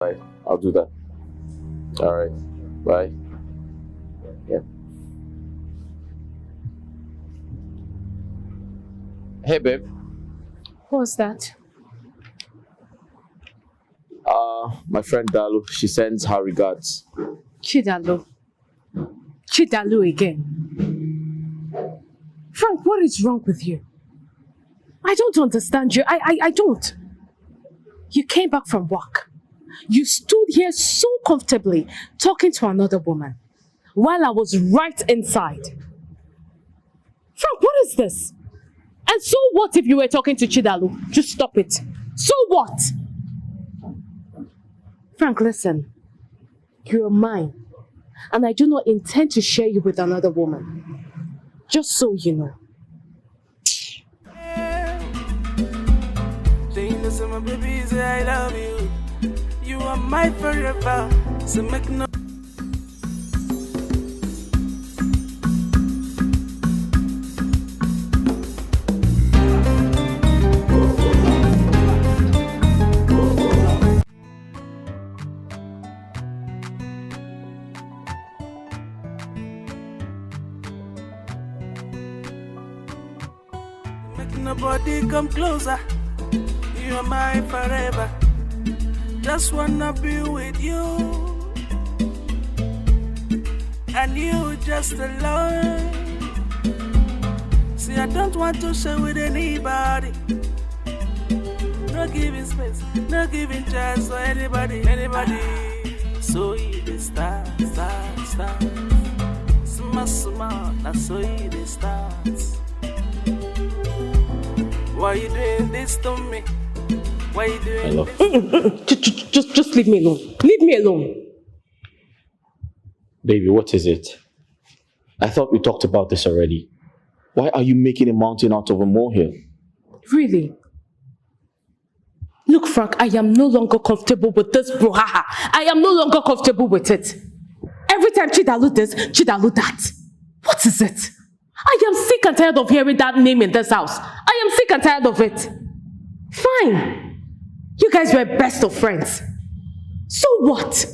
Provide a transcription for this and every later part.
Right, I'll do that. All right, bye. Yeah. Hey, babe. What was that? My friend Dalo, she sends her regards. Chidalu. Chidalu again. Frank, what is wrong with you? I don't understand you. I don't. You came back from work. You stood here so comfortably talking to another woman while I was right inside. Frank, what is this? And so what if you were talking to Chidalu? Just stop it. So what? Frank, listen. You're mine. And I do not intend to share you with another woman. Just so you know. My baby say I love you. You are my forever. So make no. Make nobody come closer. You're mine forever. Just wanna be with you. And you just alone. See, I don't want to share with anybody. No giving space, no giving chance for anybody. So it is start. Smart, that's so it is starts. Why you doing this to me? Why you doing this? Just leave me alone. Leave me alone. Baby, what is it? I thought we talked about this already. Why are you making a mountain out of a molehill? Really? Look, Frank, I am no longer comfortable with this brouhaha. I am no longer comfortable with it. Every time Chidalu this, Chidalu that. What is it? I am sick and tired of hearing that name in this house. I am sick and tired of it. Fine. You guys were best of friends. So what?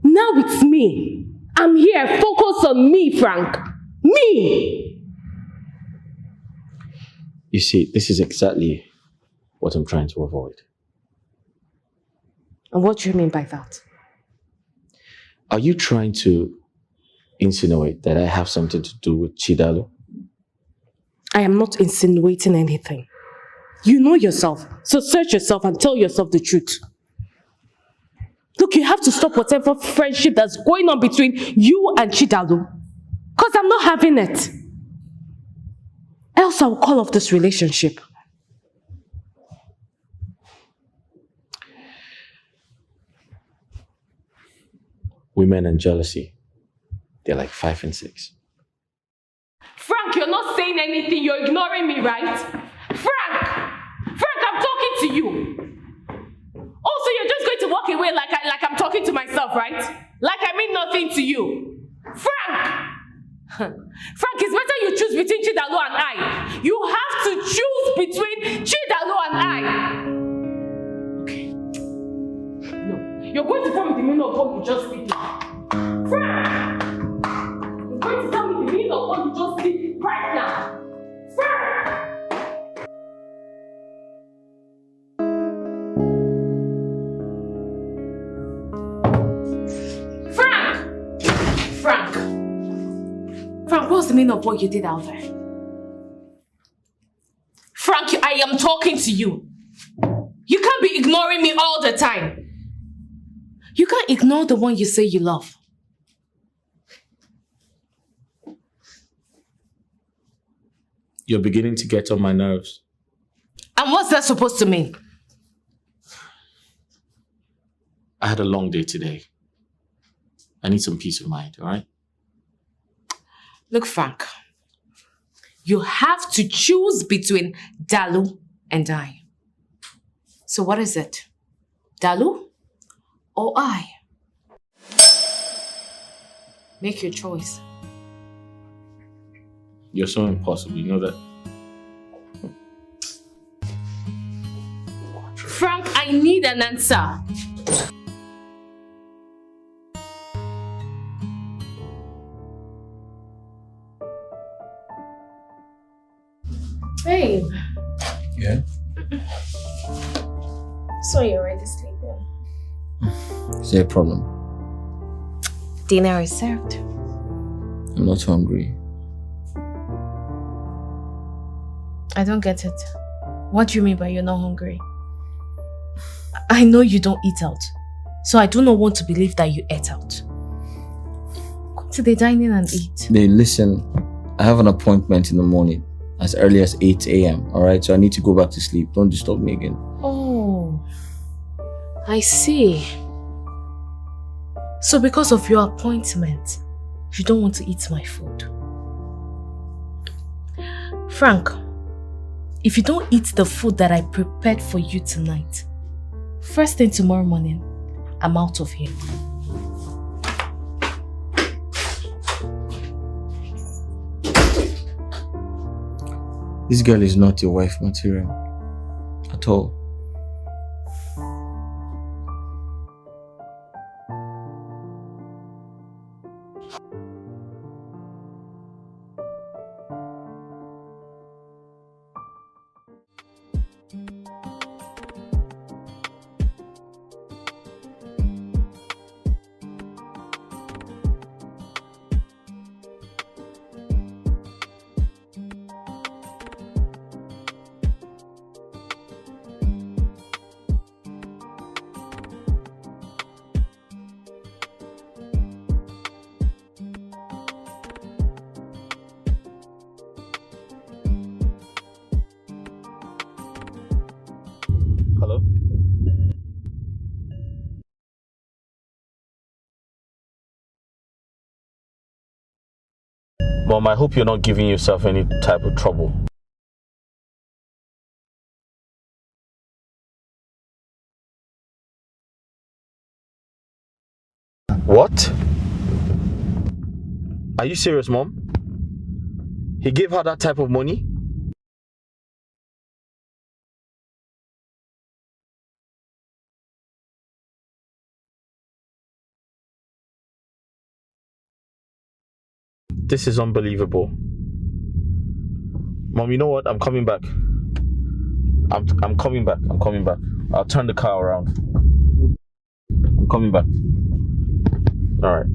Now it's me. I'm here. Focus on me, Frank. Me! You see, this is exactly what I'm trying to avoid. And what do you mean by that? Are you trying to insinuate that I have something to do with Chidalu? I am not insinuating anything. You know yourself, so search yourself and tell yourself the truth. Look, you have to stop whatever friendship that's going on between you and Chidalu. Because I'm not having it. Else I will call off this relationship. Women and jealousy, they're like 5 and 6. Frank, you're not saying anything. You're ignoring me, right? Frank, I'm talking to you. Also, you're just going to walk away like I'm talking to myself, right? Like I mean nothing to you. Frank! Frank, it's better you choose between Chidalu and I. You have to choose between Chidalu and I. Okay. No, you're going to tell me the meaning of what you just did. Frank! You're going to tell me the meaning of what you just did right now. Frank! Frank, what's the meaning of what you did out there? Frank, I am talking to you. You can't be ignoring me all the time. You can't ignore the one you say you love. You're beginning to get on my nerves. And what's that supposed to mean? I had a long day today. I need some peace of mind, all right? Look, Frank, you have to choose between Dalo and I. So what is it? Dalo or I? Make your choice. You're so impossible, you know that? Frank, I need an answer. Babe. Yeah? So you're already sleeping? Is there a problem? Dinner is served. I'm not hungry. I don't get it. What do you mean by you're not hungry? I know you don't eat out, so I do not want to believe that you ate out. Come to the dining and eat. Hey, listen, I have an appointment in the morning as early as 8 a.m. Alright, so I need to go back to sleep. Don't disturb me again. Oh, I see. So because of your appointment, you don't want to eat my food. Frank, if you don't eat the food that I prepared for you tonight, first thing tomorrow morning, I'm out of here. This girl is not your wife material at all. Hello? Mom, I hope you're not giving yourself any type of trouble. What? Are you serious, Mom? He gave her that type of money? This is unbelievable. Mom, you know what? I'm coming back. I'm coming back. I'm coming back. I'll turn the car around. I'm coming back. All right.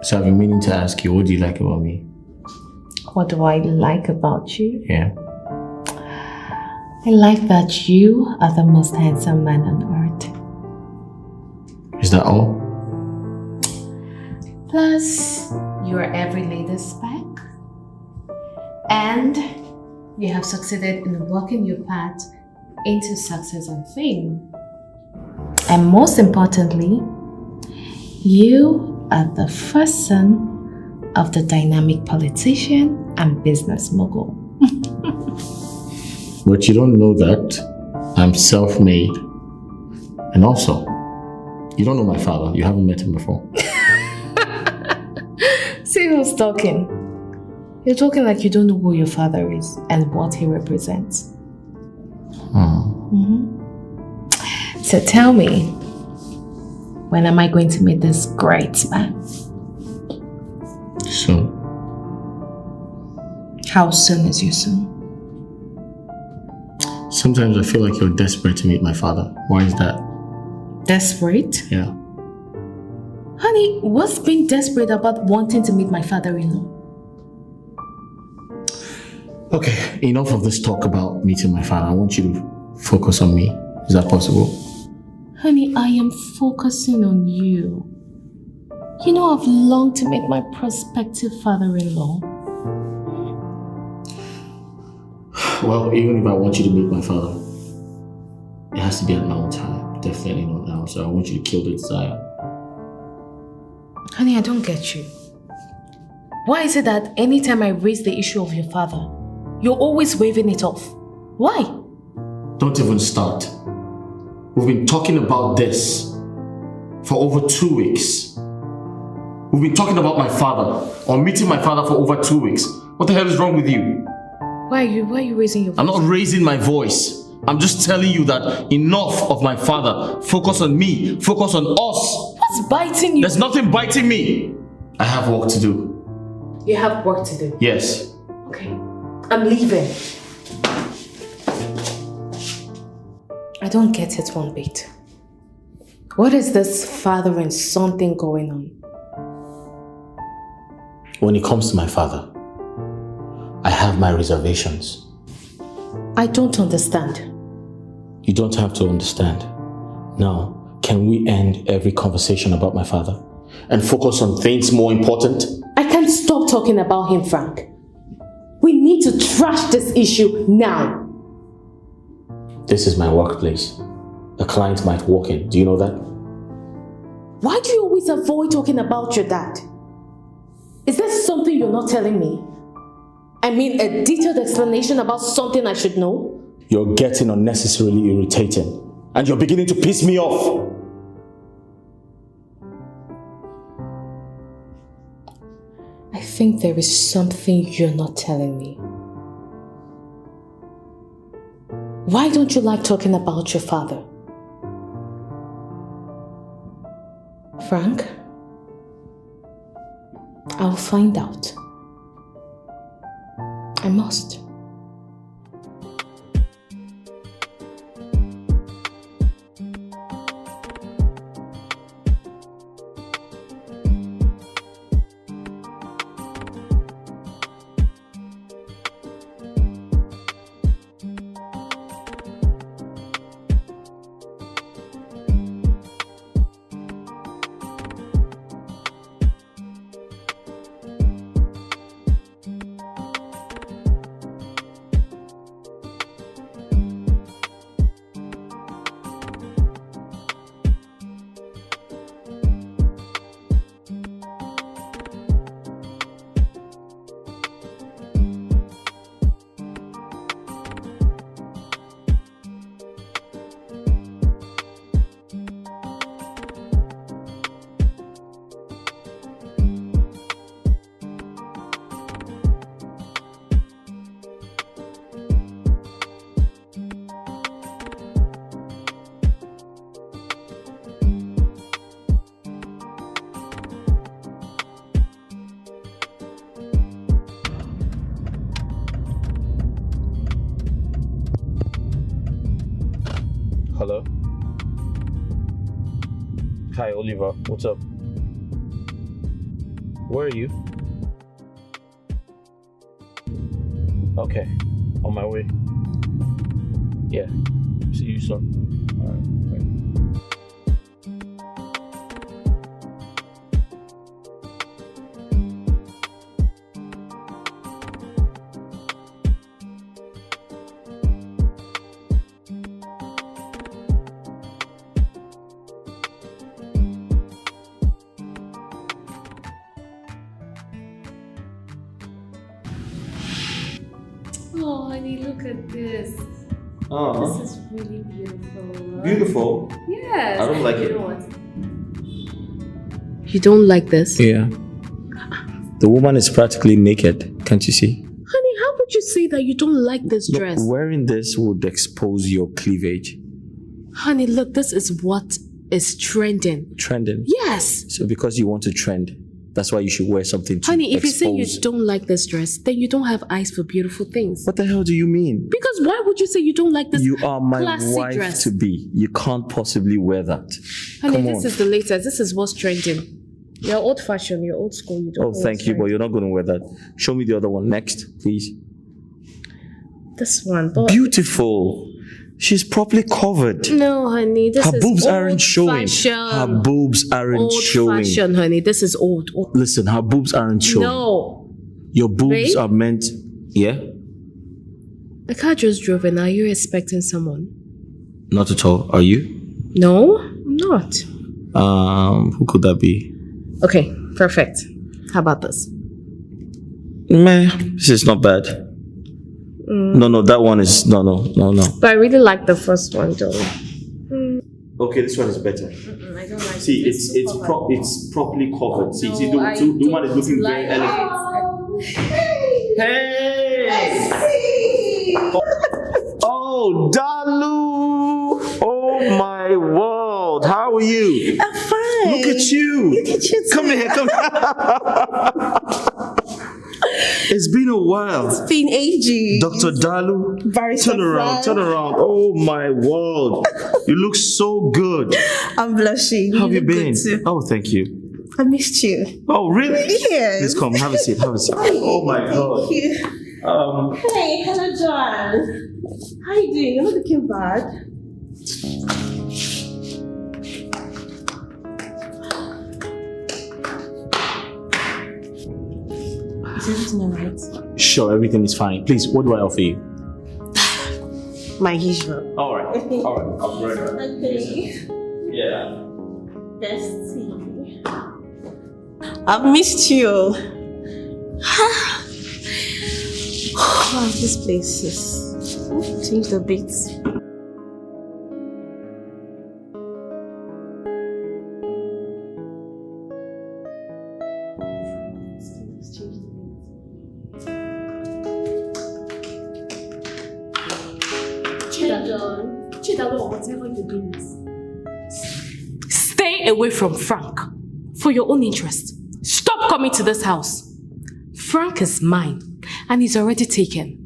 So I've been meaning to ask you, what do you like about me? What do I like about you? Yeah. I like that you are the most handsome man on earth. Is that all? Plus, you are every lady's spec. And you have succeeded in walking your path into success and fame. And most importantly, you are the first son of the dynamic politician and business mogul. But you don't know that I'm self-made. And also, you don't know my father. You haven't met him before. See who's talking. You're talking like you don't know who your father is and what he represents. So tell me, when am I going to meet this great man? Soon. How soon is you soon? Sometimes I feel like you're desperate to meet my father. Why is that? Desperate? Yeah. Honey, what's being desperate about wanting to meet my father-in-law? Okay, enough of this talk about meeting my father. I want you to focus on me. Is that possible? Honey, I am focusing on you. You know I've longed to meet my prospective father-in-law. Well, even if I want you to meet my father, it has to be at my own time. Definitely not now. So I want you to kill the desire. Honey, I don't get you. Why is it that anytime I raise the issue of your father, you're always waving it off? Why? Don't even start. We've been talking about this for over 2 weeks. We've been talking about my father, or meeting my father for over 2 weeks. What the hell is wrong with you? Why are you raising your voice? I'm not raising my voice. I'm just telling you that enough of my father. Focus on me. Focus on us. What's biting you? There's nothing biting me. I have work to do. You have work to do? Yes. Okay. I'm leaving. I don't get it one bit. What is this father and son thing going on? When it comes to my father, I have my reservations. I don't understand. You don't have to understand. Now, can we end every conversation about my father and focus on things more important? I can't stop talking about him, Frank. We need to trash this issue now. This is my workplace. A client might walk in. Do you know that? Why do you always avoid talking about your dad? Is there something you're not telling me? I mean, a detailed explanation about something I should know? You're getting unnecessarily irritating, and you're beginning to piss me off. I think there is something you're not telling me. Why don't you like talking about your father? Frank? I'll find out. I must. Hello? Hi, Oliver. What's up? Where are you? Okay. On my way. Yeah. See you soon. Alright. Bye. Oh, honey, look at this. Oh. This is really beautiful. Beautiful? Yes. I don't like You it. know what? You don't like this? Yeah. The woman is practically naked. Can't you see? Honey, how would you say that you don't like this Look, dress? wearing this would expose your cleavage. Honey, look, this is what is trending. Trending. Yes. So because you want to trend, that's why you should wear something to Honey, if you say you expose. don't like this dress, then you don't have eyes for beautiful things. What the hell do you mean? Because why would you say you don't like this You are my classic wife dress? to be. You can't possibly wear that. Honey, Come this on. is the latest. This is what's trending. You're old fashioned, you're old school. You don't Oh, know thank what's you, but trending. you're not going to wear that. Show me the other one next, please. This one. But Beautiful. She's properly covered. no, honey, this Her is boobs old aren't showing. Fashion. Her boobs aren't Old showing. fashion, honey. This is old. Listen, her boobs aren't showing. No. Your boobs Babe? are meant. Yeah? The car just drove in. Are you expecting someone? Not at all. Are you? No, I'm not. Who could that be? Okay, perfect. How about this? Meh, this is not bad. No, that one is no. But I really like the first one, though. Okay, this one is better. I don't like See, it's properly covered. See, the one is looking very elegant. Hey! Oh, Dalu! Oh my world! How are you? I'm fine. Look at you! Look at you. Come here. It's been a while. It's been ages. Dr. Dalu, Barrister turn around. Oh my world. You look so good. I'm blushing. How have you look been? good too. Oh, thank you. I missed you. Oh, really? Yes. Please come, have a seat. Oh my God. Thank you. Hey, hello, Joan. How you doing? You're not looking bad. Is everything alright? Sure, everything is fine. Please, what do I offer you? My usual. All right. I'll be right back. Okay. Yeah. Bestie. I've missed you. Wow, this place is changed a bit. Chidalo, or whatever you're doing. Stay away from Frank. For your own interest. Stop coming to this house. Frank is mine, and he's already taken.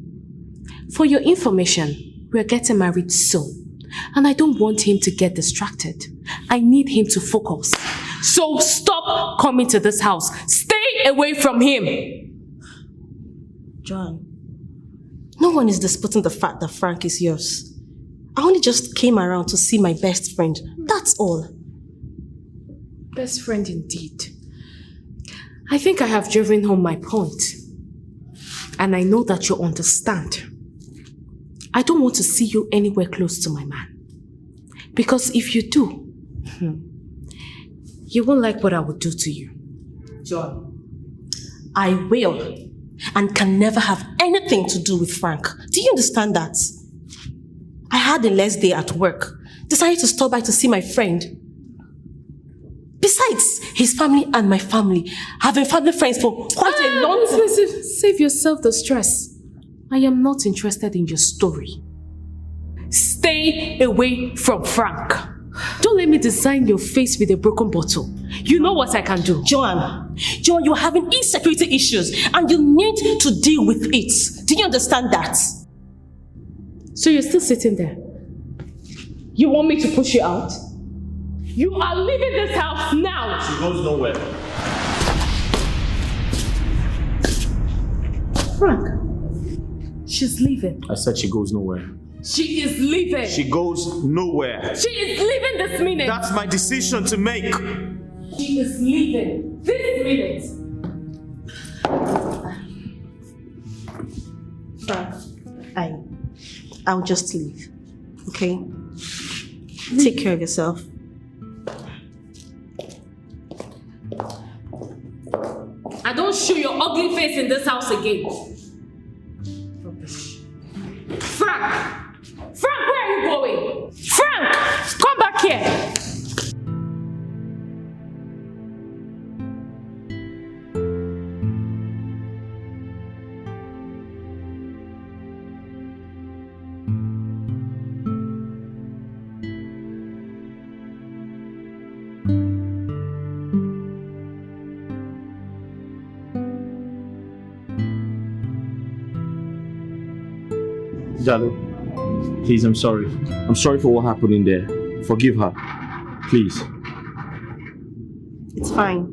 For your information, we're getting married soon, and I don't want him to get distracted. I need him to focus. So stop coming to this house. Stay away from him. John, no one is disputing the fact that Frank is yours. I only just came around to see my best friend. That's all. Best friend indeed. I think I have driven home my point. And I know that you understand. I don't want to see you anywhere close to my man. Because if you do, you won't like what I will do to you. John, I will and can never have anything to do with Frank. Do you understand that? I had a less day at work. Decided to stop by to see my friend. Besides, his family and my family have been family friends for quite a long time. Save yourself the stress. I am not interested in your story. Stay away from Frank. Don't let me design your face with a broken bottle. You know what I can do. Joan, you're having insecurity issues and you need to deal with it. Do you understand that? So you're still sitting there? You want me to push you out? You are leaving this house now! She goes nowhere. Frank, she's leaving. I said she goes nowhere. She is leaving. She goes nowhere. She is leaving this minute. That's my decision to make. She is leaving this minute. Frank, I'll just leave. Okay? Take care of yourself. I don't show your ugly face in this house again. Frank! Frank, where are you going? Frank! Come back here! Dalo, please, I'm sorry. I'm sorry for what happened in there. Forgive her. Please. It's fine.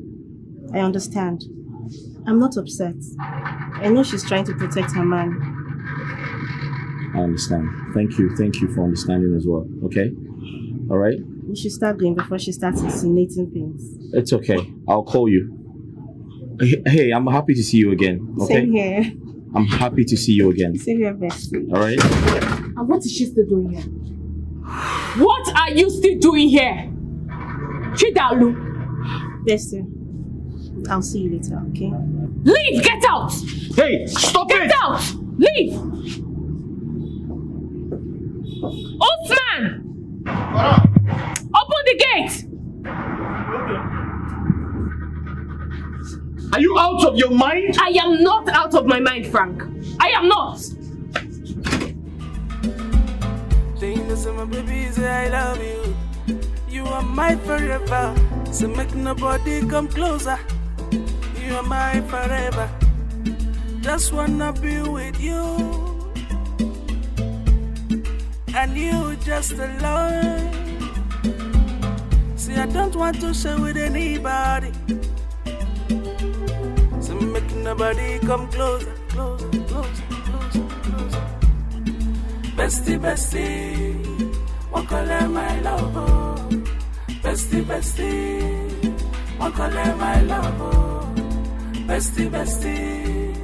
I understand. I'm not upset. I know she's trying to protect her man. I understand. Thank you. Thank you for understanding as well. Okay? Alright? You should start going before she starts insinuating things. It's okay. I'll call you. Hey, I'm happy to see you again. Okay? Same here. I'm happy to see you again. Same here, bestie. Alright? And what is she still doing here? What are you still doing here? Chidalu. Bestie, I'll see you later, okay? Leave! Get out! Hey, stop Get it! out! Leave! Osman! Open the gate! Are you out of your mind? I am not out of my mind, Frank. I am not. My baby say I love you. You are my forever. So make nobody come closer. You are my forever. Just wanna be with you. And you just alone. See, I don't want to share with anybody. So make nobody come closer, closer, closer, closer, closer. Bestie, bestie, one call my love. Bestie, bestie, one call my love. Bestie, bestie,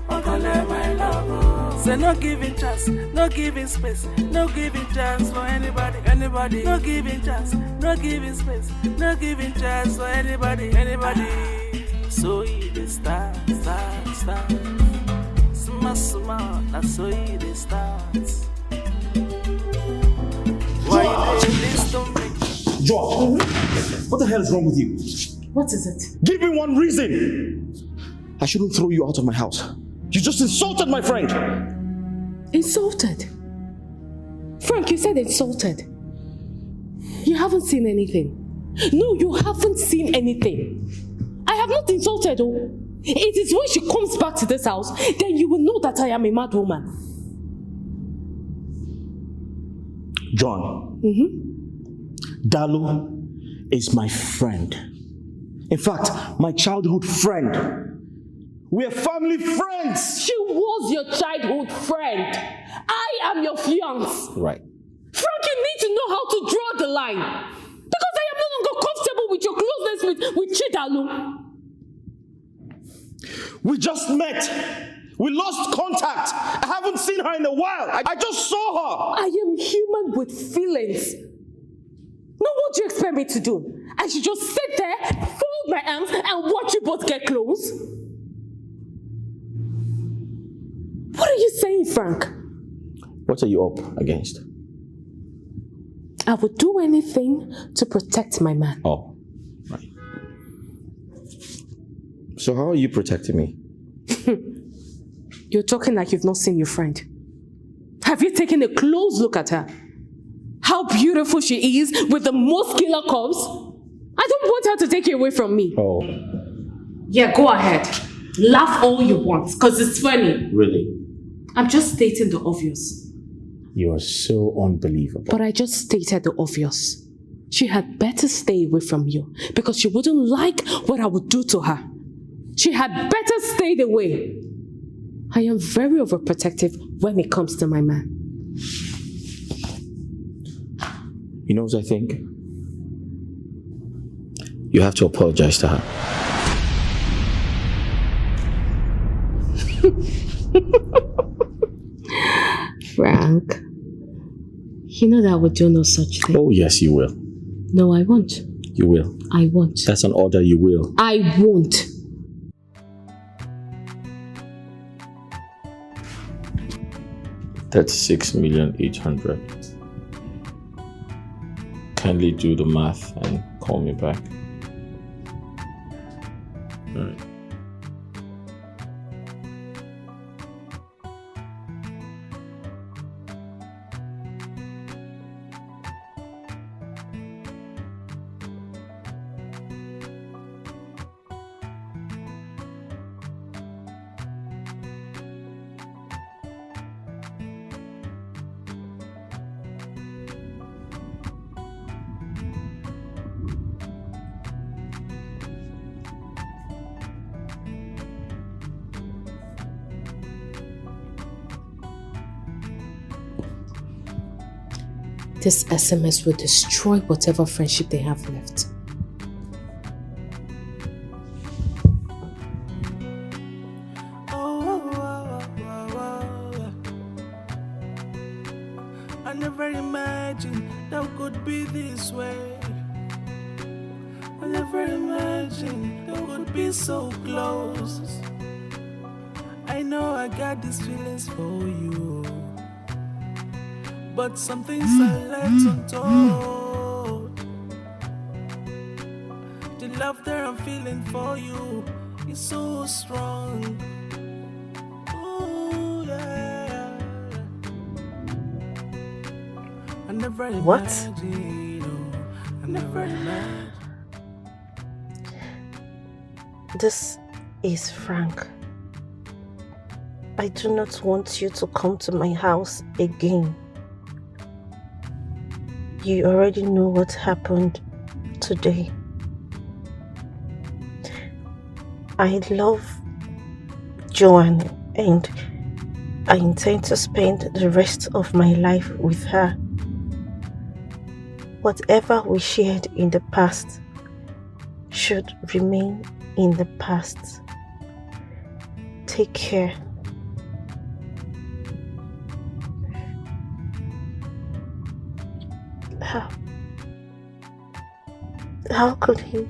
one call my love. Say no giving chance, no giving space, no giving chance for anybody, anybody. No giving chance, no giving space, no giving chance for anybody, anybody. So it is start. Small, that's so it is starts. Why you do this to me? Joan, what the hell is wrong with you? What is it? Give me one reason. I shouldn't throw you out of my house. You just insulted my friend. Insulted? Frank, you said insulted. You haven't seen anything. No, you haven't seen anything. I have not insulted her. It is when she comes back to this house, then you will know that I am a mad woman. Joan, Dalo is my friend. In fact, my childhood friend. We're family friends. She was your childhood friend. I am your fiancé. Right. Frank, you need to know how to draw the line. Because I am no longer comfortable with your closeness with Chidalu. We just met. We lost contact. I haven't seen her in a while. I just saw her. I am human with feelings. Now what do you expect me to do? I should just sit there, fold my arms, and watch you both get close? What are you saying, Frank? What are you up against? I would do anything to protect my man. Oh, right. So how are you protecting me? You're talking like you've not seen your friend. Have you taken a close look at her? How beautiful she is with the muscular curves. I don't want her to take you away from me. Oh. Yeah, go ahead. Laugh all you want, because it's funny. Really? I'm just stating the obvious. You are so unbelievable. But I just stated the obvious. She had better stay away from you, because she wouldn't like what I would do to her. She had better stay away. I am very overprotective when it comes to my man. You know what I think? You have to apologize to her. Frank, you know that I would do no such thing. Oh, yes, you will. No, I won't. You will. I won't. That's an order, you will. I won't. $36,800,000. Kindly do the math and call me back. All right. This SMS will destroy whatever friendship they have left. I never imagined that could be this way. I never imagined that could be so close. I know I got these feelings for you, but some things are left untold. The love that I'm feeling for you is so strong. Ooh, yeah. I never imagined, I never imagined. This is Frank. I do not want you to come to my house again. You already know what happened today. I love Joan and I intend to spend the rest of my life with her. Whatever we shared in the past should remain in the past. Take care. How could he?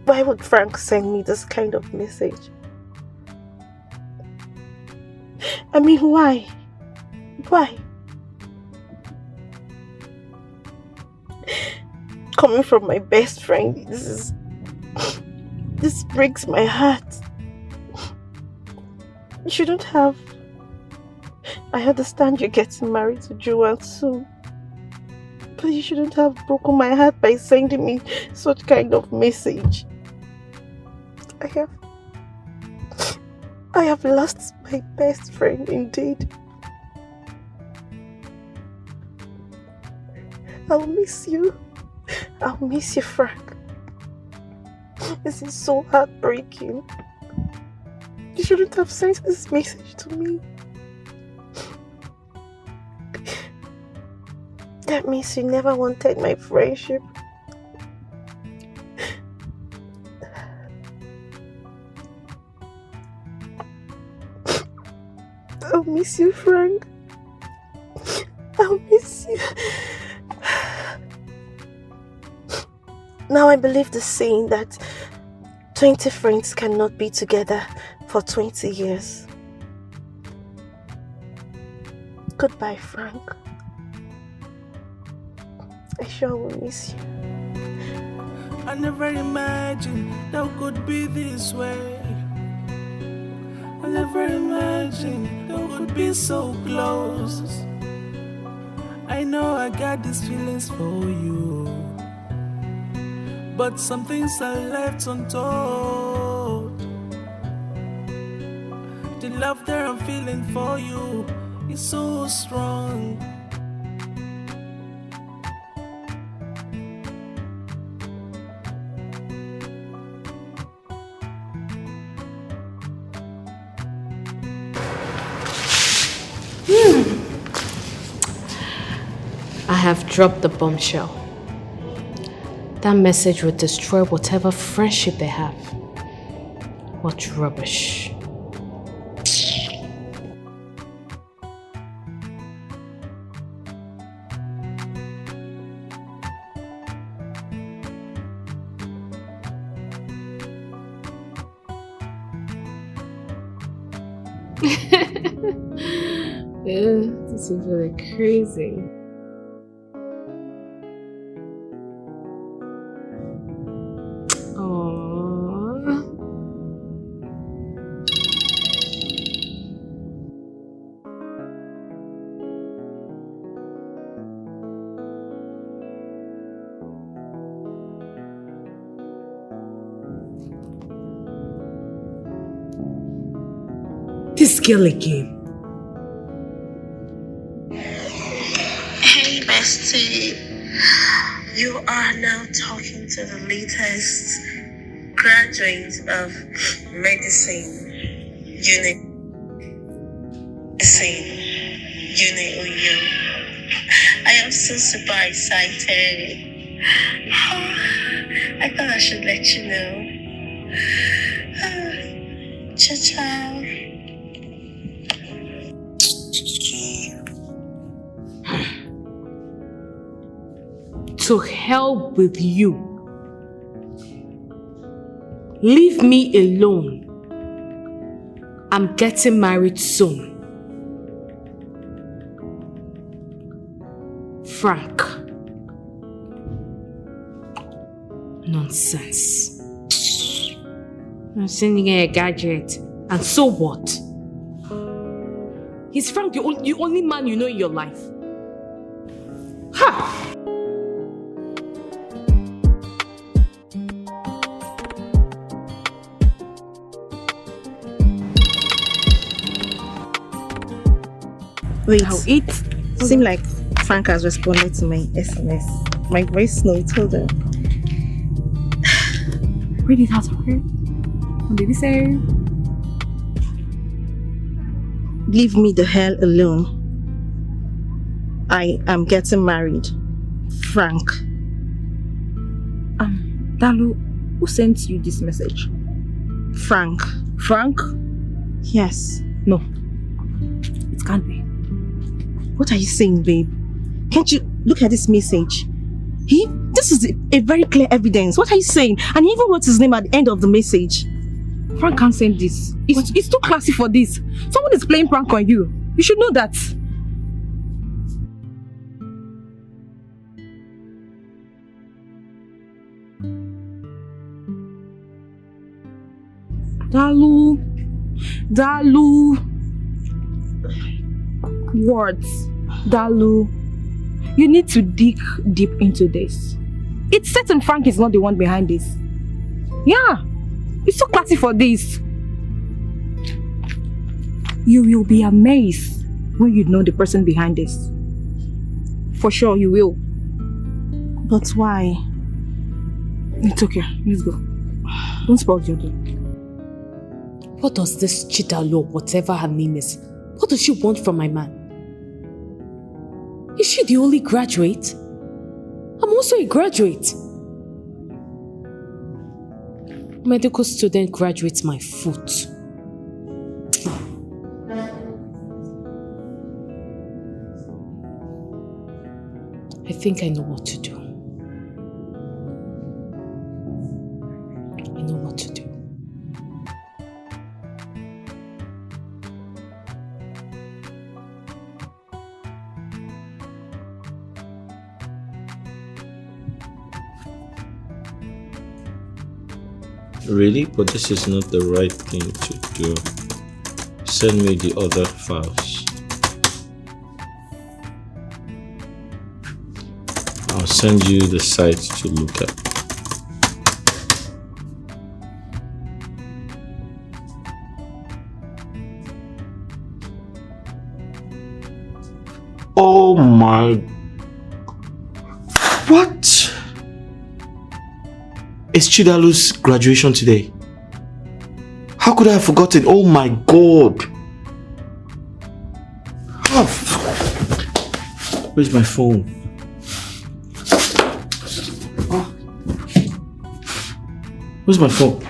Why would Frank send me this kind of message? I mean, why? Why? Coming from my best friend, this breaks my heart. You shouldn't have. I understand you're getting married to Joan soon, but you shouldn't have broken my heart by sending me such kind of message. I have lost my best friend indeed. I'll miss you. I'll miss you, Frank. This is so heartbreaking. You shouldn't have sent this message to me. That means you never wanted my friendship. I'll miss you, Frank. I'll miss you. Now I believe the saying that 20 friends cannot be together for 20 years. Goodbye, Frank. I sure will miss you. I never imagined that could be this way. I never imagined that would be so close. I know I got these feelings for you, but some things are left untold. The love that I'm feeling for you is so strong. I have dropped the bombshell. That message would destroy whatever friendship they have. What rubbish. This is really crazy. This girl again. Hey, bestie. You are now talking to the latest graduate of medicine unit. I am so super excited. I thought I should let you know. Ciao, ciao. To hell with you. Leave me alone. I'm getting married soon. Frank. Nonsense. I'm sending a gadget. And so what? He's Frank, the only man you know in your life. Ha! Wait, It seemed like Frank has responded to my SMS. My voice note told him. Read it out of her. What did he say? Leave me the hell alone. I am getting married. Frank. Dalo, who sent you this message? Frank. Frank? Yes. No. It can't be. What are you saying, babe? Can't you look at this message? This is a very clear evidence. What are you saying? And he even wrote his name at the end of the message. Frank can't send this. It's too classy for this. Someone is playing prank on you. You should know that. Dalo. Words. Dalo. You need to dig deep into this. It's certain Frank is not the one behind this. Yeah. It's so classy for this. You will be amazed when you know the person behind this. For sure you will. But why? It's okay. Let's go. Don't spoil your day. What does this Chidalo, whatever her name is, what does she want from my man? Is she the only graduate? I'm also a graduate. Medical student graduates my foot. I think I know what to do. I know what to do. Really? But this is not the right thing to do. Send me the other files. I'll send you the site to look at. Oh my... What? It's Chidalo's graduation today. How could I have forgotten? Oh my god. Oh. Where's my phone? Oh. Where's my phone?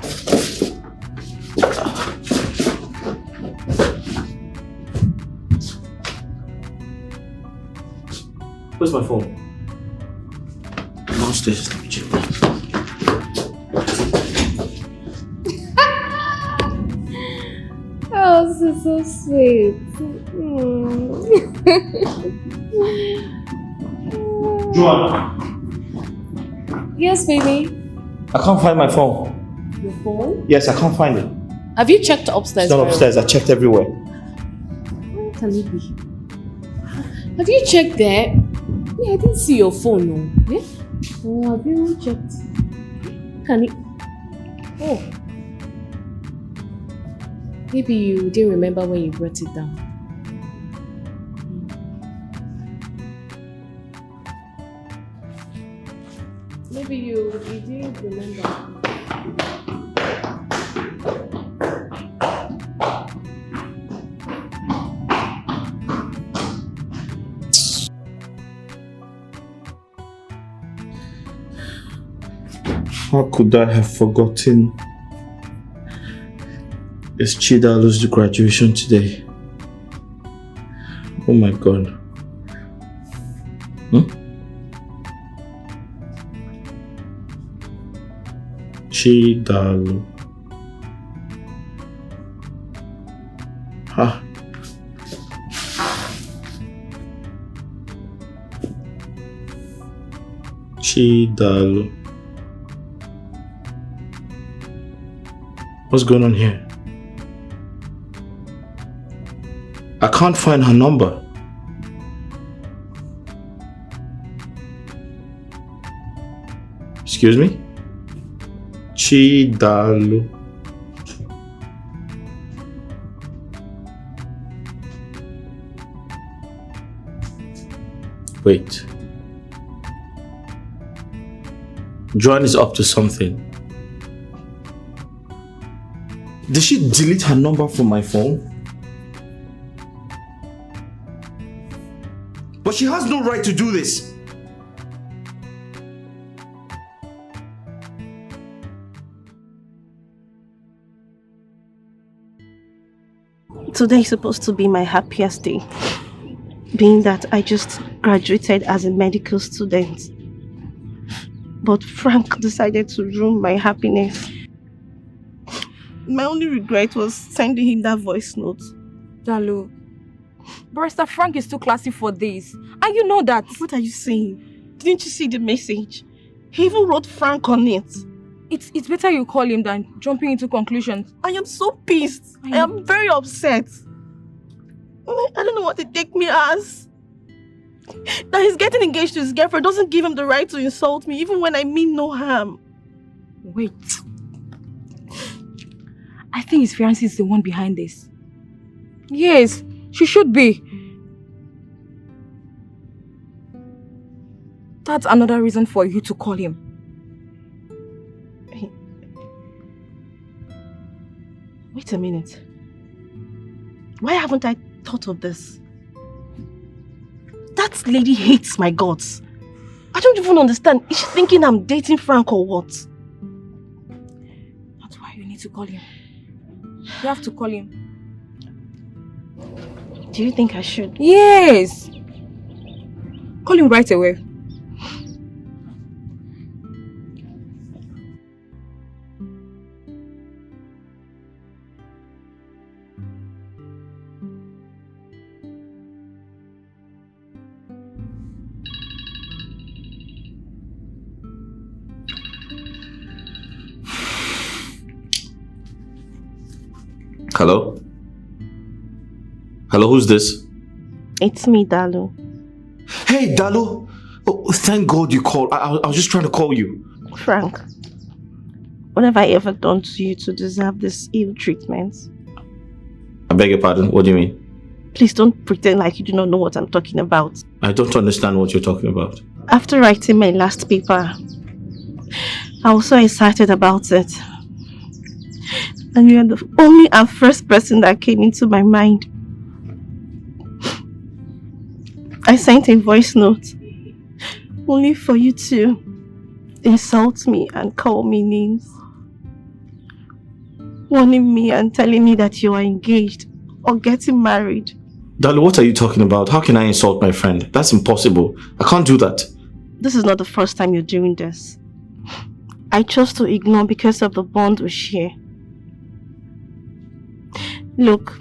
Where's my phone? Downstairs. Let me check. Oh, this is so sweet. Joan! Yes, baby. I can't find my phone. Your phone? Yes, I can't find it. Have you checked upstairs? It's not upstairs. I checked everywhere. Where can it be? Have you checked there? Yeah, I didn't see your phone, no. Yeah? Oh, have you checked? Can it? Oh. Maybe you didn't remember when you brought it down. Maybe you didn't remember. How could I have forgotten? It's Chidalo's graduation today. Oh my god. Chidalo. Ah. Dalo. What's going on here? I can't find her number. Excuse me? Dalo. Wait. Joan is up to something. Did she delete her number from my phone? But she has no right to do this. Today is supposed to be my happiest day, being that I just graduated as a medical student. But Frank decided to ruin my happiness. My only regret was sending him that voice note. Dalo, Barrister Frank is too classy for this. And you know that. What are you saying? Didn't you see the message? He even wrote Frank on it. It's better you call him than jumping into conclusions. I am so pissed. I am very upset. I don't know what to take me as. That he's getting engaged to his girlfriend doesn't give him the right to insult me, even when I mean no harm. Wait. I think his fiancé is the one behind this. Yes, she should be. That's another reason for you to call him. Wait a minute. Why haven't I thought of this? That lady hates my guts. I don't even understand. Is she thinking I'm dating Frank or what? That's why you need to call him. You have to call him. Do you think I should? Yes! Call him right away. Hello? Hello, who's this? It's me, Dalo. Hey, Dalo! Oh, thank God you called. I was just trying to call you. Frank, what have I ever done to you to deserve this ill treatment? I beg your pardon, what do you mean? Please don't pretend like you do not know what I'm talking about. I don't understand what you're talking about. After writing my last paper, I was so excited about it. And you are the only and first person that came into my mind. I sent a voice note, only for you to insult me and call me names, warning me and telling me that you are engaged or getting married. Dalo, what are you talking about? How can I insult my friend? That's impossible. I can't do that. This is not the first time you're doing this. I chose to ignore because of the bond we share. Look,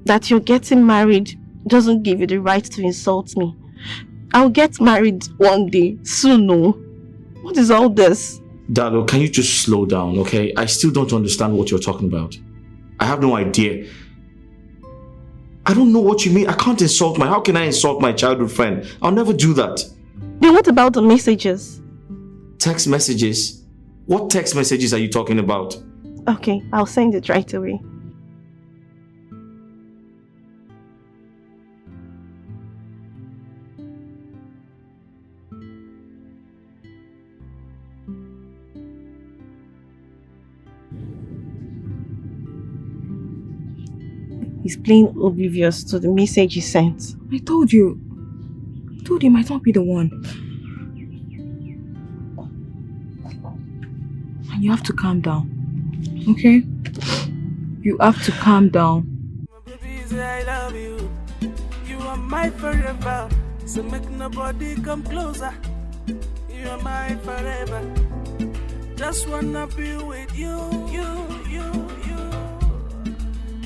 that you're getting married doesn't give you the right to insult me. I'll get married one day, soon, no? What is all this? Dalo, can you just slow down, okay? I still don't understand what you're talking about. I have no idea. I don't know what you mean. I can't insult how can I insult my childhood friend? I'll never do that. Then what about the messages? Text messages? What text messages are you talking about? Okay, I'll send it right away. He's plain oblivious to the message he sent. I told you. I told him I might not be the one. And you have to calm down. Okay? You have to calm down. Baby, say I love you. You are my forever. So make nobody come closer. You are my forever. Just wanna be with you.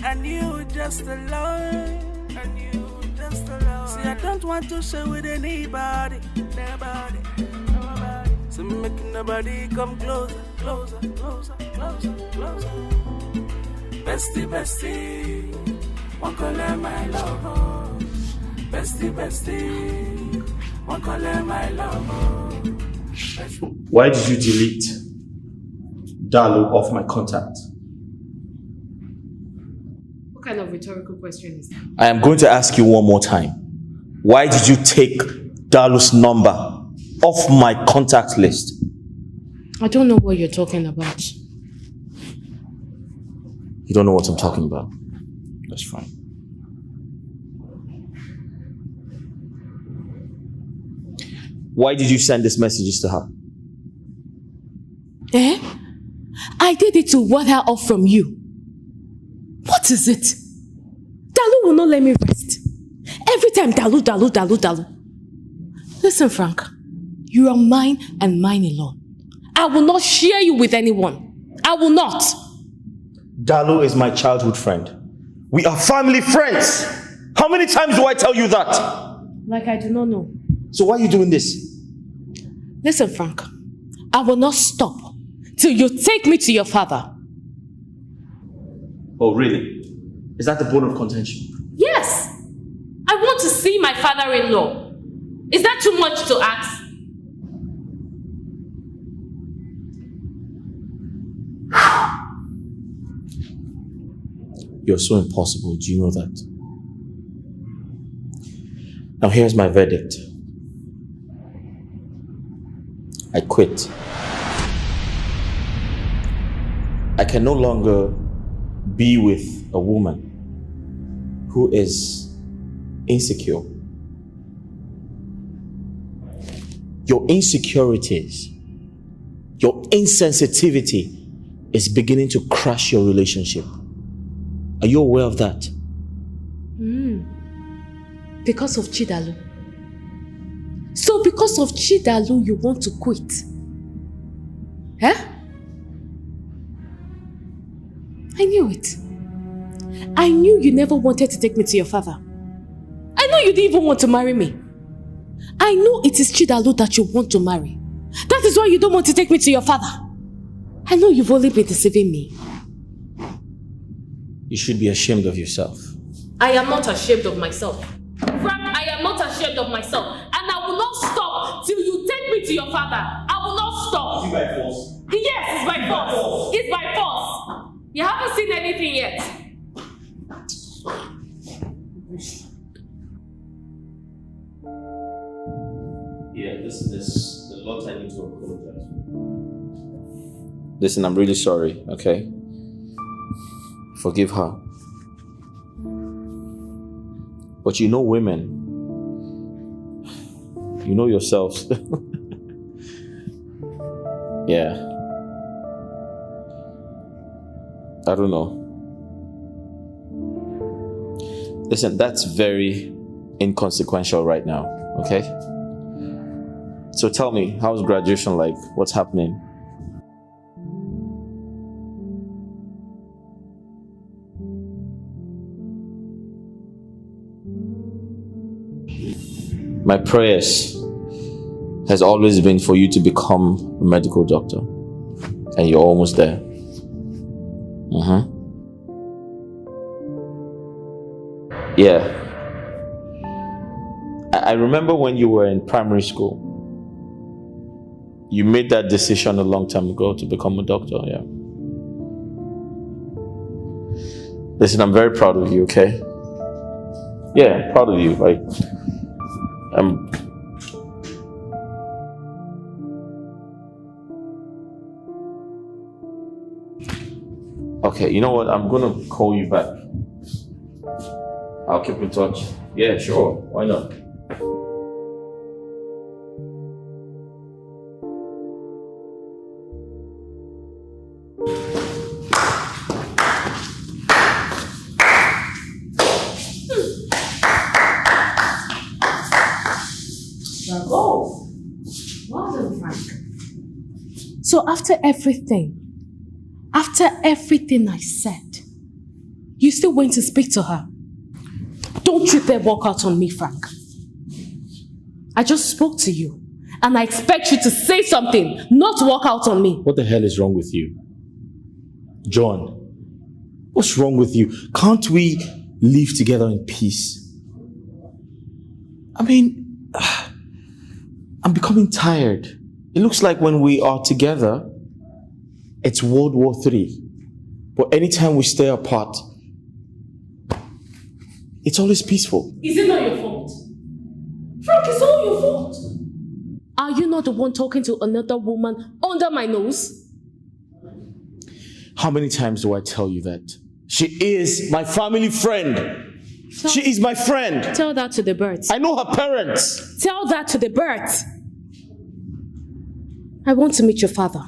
and you just alone. And you just alone. See, I don't want to share with anybody. Nobody. So make nobody come closer, closer, closer, closer, closer. Bestie, bestie, one call my love. Bestie, bestie, one call my love. Why did you delete Dalo off my contact? What kind of rhetorical question is that? I am going to ask you one more time. Why did you take Dalo's number off my contact list? I don't know what you're talking about. You don't know what I'm talking about. That's fine. Why did you send these messages to her? Eh? I did it to ward her off from you. What is it? Dalo will not let me rest. Every time Dalo. Listen, Frank. You are mine and mine alone. I will not share you with anyone. I will not. Dalo is my childhood friend. We are family friends. How many times do I tell you that? Like I do not know. So why are you doing this? Listen, Frank. I will not stop till you take me to your father. Oh, really? Is that the bone of contention? Yes. I want to see my father-in-law. Is that too much to ask? You're so impossible. Do you know that? Now here's my verdict. I quit. I can no longer be with a woman who is insecure. Your insecurities, your insensitivity is beginning to crush your relationship. Are you aware of that? Because of Chidalu. So because of Chidalu, you want to quit? Huh? I knew it. I knew you never wanted to take me to your father. I know you didn't even want to marry me. I know it is Chidalu that you want to marry. That is why you don't want to take me to your father. I know you've only been deceiving me. You should be ashamed of yourself. I am not ashamed of myself. Frank, I am not ashamed of myself. And I will not stop till you take me to your father. I will not stop. Is it by force? Yes, it's by force. It's by force. You haven't seen anything yet. Yeah, there's a lot I need to apologize for. Listen, I'm really sorry, okay? Forgive her. But you know women. You know yourselves. Yeah. I don't know. Listen, that's very inconsequential right now, okay? So tell me, how's graduation like? What's happening? My prayers has always been for you to become a medical doctor. And you're almost there. Yeah. I remember when you were in primary school. You made that decision a long time ago to become a doctor, yeah. Listen, I'm very proud of you, okay? Yeah, proud of you. Like, okay, you know what? I'm gonna call you back. I'll keep in touch. Yeah, sure. Why not? So after everything I said, You still went to speak to her. Don't you dare walk out on me, Frank. I just spoke to you. And I expect you to say something, not walk out on me. What the hell is wrong with you? John, what's wrong with you? Can't we live together in peace? I mean, I'm becoming tired. It looks like when we are together, it's World War III. But anytime we stay apart, it's always peaceful. Is it not your fault? Frank, it's all your fault. Are you not the one talking to another woman under my nose? How many times do I tell you that? She is my family friend. She is my friend. Tell that to the birds. I know her parents. Tell that to the birds. I want to meet your father.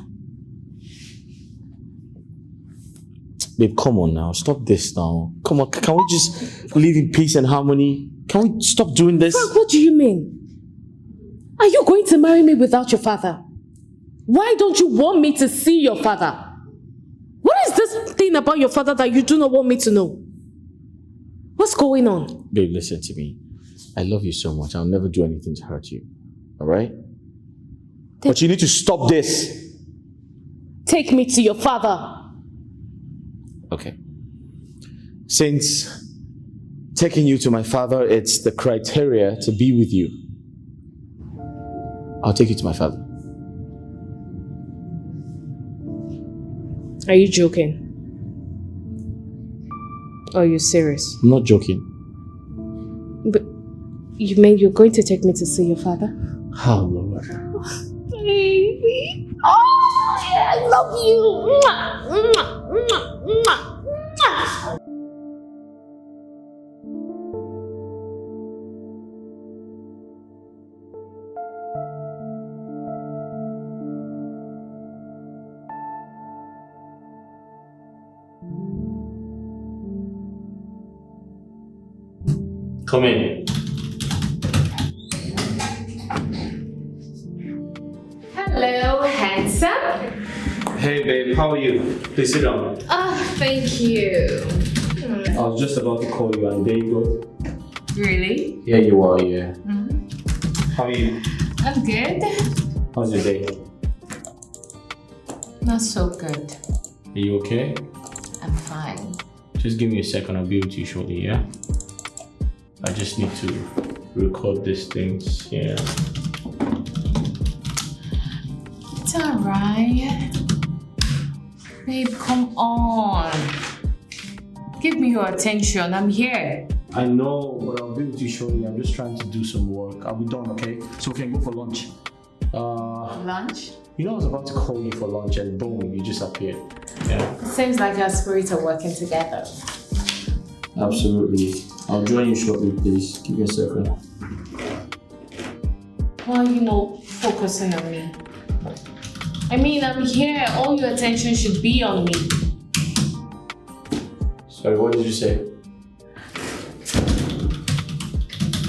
Babe, come on now. Stop this now. Come on. Can we just live in peace and harmony? Can we stop doing this? Frank, what do you mean? Are you going to marry me without your father? Why don't you want me to see your father? What is this thing about your father that you do not want me to know? What's going on? Babe, listen to me. I love you so much. I'll never do anything to hurt you. Alright? But you need to stop this. Take me to your father. Okay. Since taking you to my father, it's the criteria to be with you, I'll take you to my father. Are you joking? Or are you serious? I'm not joking. But you mean you're going to take me to see your father? Oh, Lord. Baby. Oh, yeah, I love you. Mwah, mwah, mwah, mwah, mwah. Come in. Hello, handsome. Hey, babe, how are you? Please sit down. Oh, thank you. I was just about to call you, and there you go. Really? Yeah, you are, yeah. How are you? I'm good. How's your day? Not so good. Are you okay? I'm fine. Just give me a second, I'll be with you shortly, yeah? I just need to record these things, yeah. It's alright. Babe, come on. Give me your attention. I'm here. I know, but I'll be with you shortly. I'm just trying to do some work. I'll be done, okay? So we can go for lunch. Lunch? You know I was about to call you for lunch and boom, you just appeared. Yeah. It seems like our spirits are working together. Absolutely. I'll join you shortly, please. Give me a second. Why are you not focusing on me? I mean, I'm here. All your attention should be on me. Sorry, what did you say?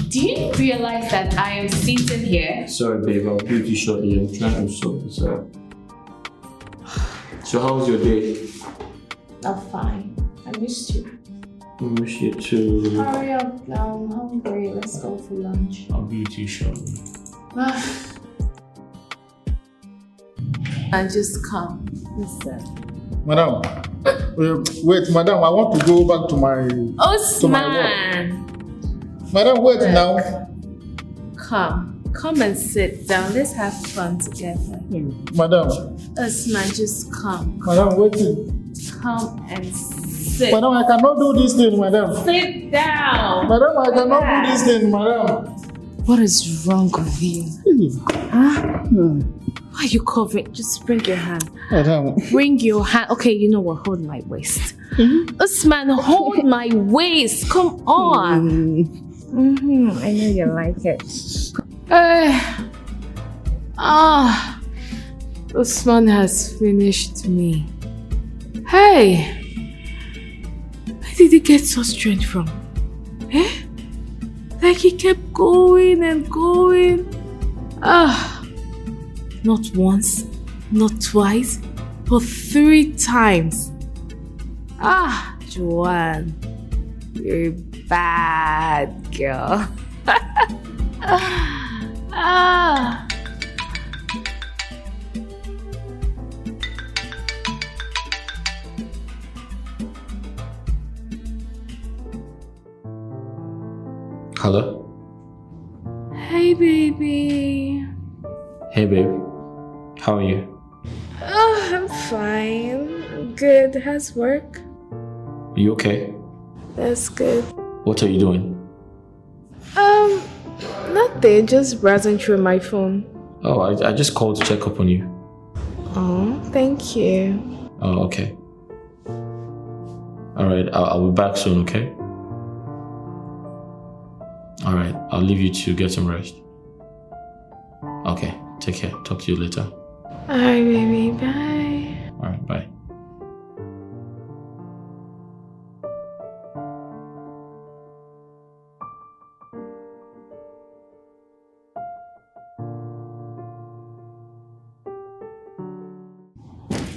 Do you realize that I am seated here? Sorry, babe, I'll be with you shortly. I'm trying to sort this out. So, how was your day? I'm fine. I missed you. I miss you too. Hurry up, I'm hungry. Let's go for lunch. I'll be with you shortly. And just come. Listen. Madam, wait, madam, I want to go back to my Osman! Madam, wait now. Come and sit down. Let's have fun together. Madam, Osman, just come. madam, wait. Come and sit. Madam, I cannot do this thing, madam. Sit down. Madam, I cannot do this thing, madam. What is wrong with you? Huh? Why are you covering? Just bring your hand. Madam. Bring your hand. Okay, you know what? Hold my waist. Usman, hold my waist. Come on. I know you like it. Usman has finished me. Hey, where did he get such strength from? Eh? Like he kept going and going. Not once, not twice, but 3 times. Joan, you're a bad girl. Ah. Hello? Hey, baby. Hey, babe. How are you? Oh, I'm fine. I'm good. How's work? Are you okay? That's good. What are you doing? Nothing. Just browsing through my phone. Oh, I just called to check up on you. Oh, thank you. Oh, okay. Alright, I'll be back soon, okay? Alright, I'll leave you to get some rest. Okay, take care. Talk to you later. Alright, baby. Bye. Alright, bye.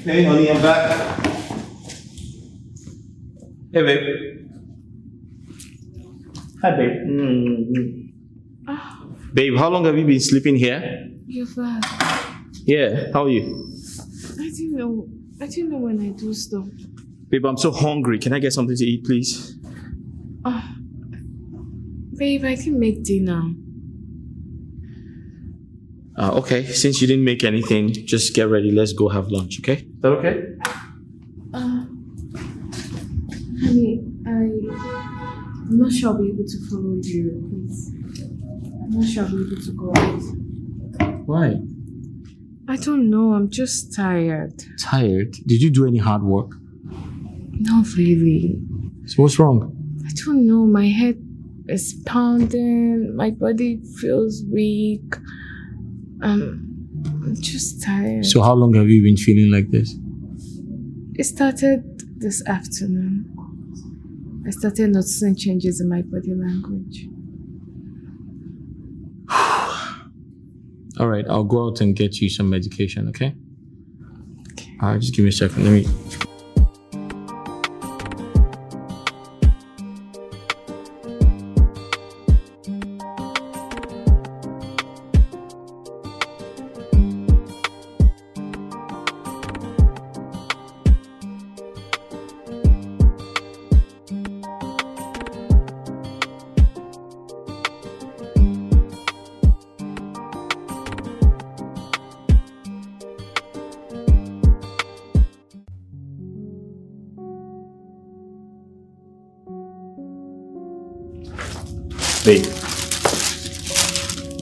Hey, honey, I'm back. Hey, babe. Hi, babe. Babe, how long have you been sleeping here? You're fine. Yeah, how are you? I didn't know when I do stuff. Babe, I'm so hungry. Can I get something to eat, please? Babe, I can make dinner. Okay, since you didn't make anything, just get ready. Let's go have lunch, okay? Is that okay? Honey, I'm not sure I'll be able to follow you, please. I'm not sure I'll be able to go out. Why? I don't know, I'm just tired. Tired? Did you do any hard work? Not really. So what's wrong? I don't know, my head is pounding, my body feels weak. I'm just tired. So how long have you been feeling like this? It started this afternoon. I started noticing changes in my body language. Alright, I'll go out and get you some medication, okay? Alright, just give me a second. Let me... Babe.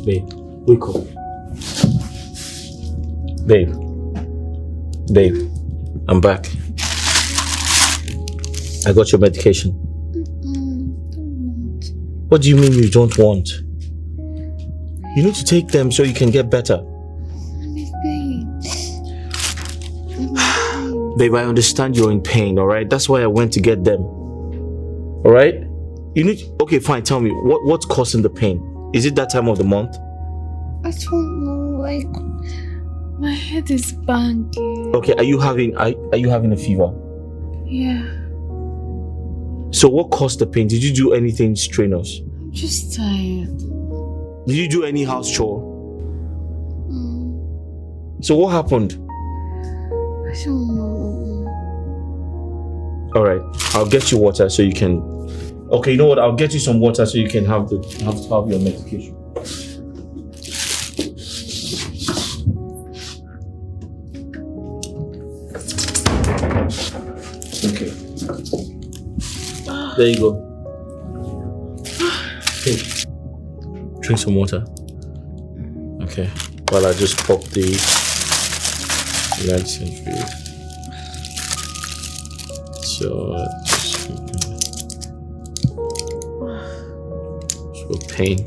Babe, wake up. Babe. Babe, I'm back. I got your medication. What do you mean you don't want? You need to take them so you can get better. Babe, I understand you're in pain, alright? That's why I went to get them. Alright? You need... Okay, fine, tell me. What's causing the pain? Is it that time of the month? I don't know, like... My head is banging. Okay, are you having a fever? Yeah. So what caused the pain? Did you do anything strenuous? I'm just tired. Did you do any house chore? So what happened? I don't know. Alright, I'll get you water so you can... Okay, you know what? I'll get you some water so you can have your medication. Okay. There you go. Hey, drink some water. Okay. While I just pop the medicine for you. So pain.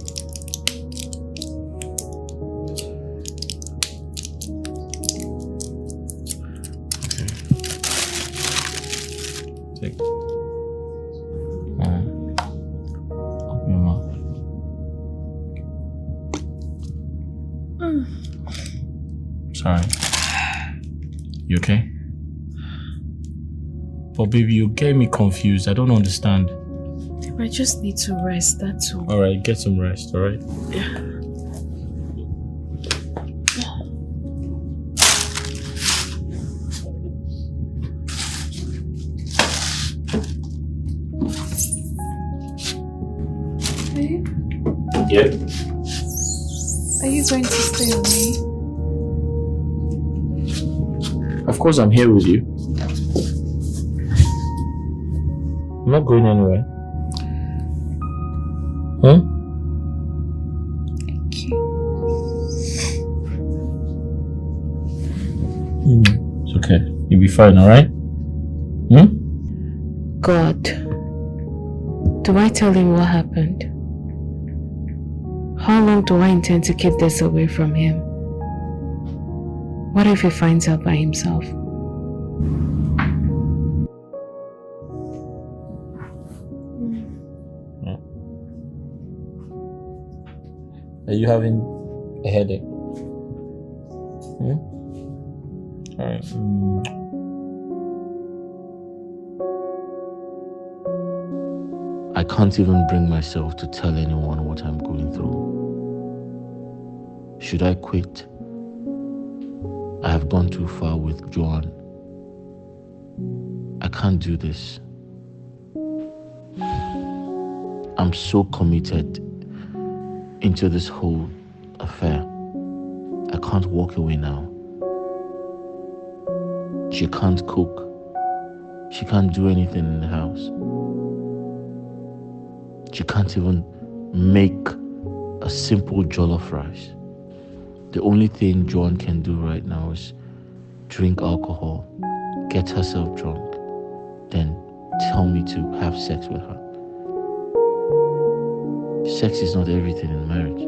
Okay. Take. Open your mouth. Sorry. You okay? But baby, you get me confused. I don't understand. I just need to rest, that's all. Alright, get some rest, alright? Babe, Yeah? are you going to stay with me? Of course I'm here with you. I'm not going anywhere. Huh? Thank you. It's okay. You'll be fine, alright? God, do I tell him what happened? How long do I intend to keep this away from him? What if he finds out by himself? Are you having a headache? Alright. I can't even bring myself to tell anyone what I'm going through. Should I quit? I have gone too far with Joan. I can't do this. I'm so committed into this whole affair. I can't walk away now. She can't cook. She can't do anything in the house. She can't even make a simple jollof rice. The only thing Joan can do right now is drink alcohol, get herself drunk, then tell me to have sex with her. Sex is not everything in marriage.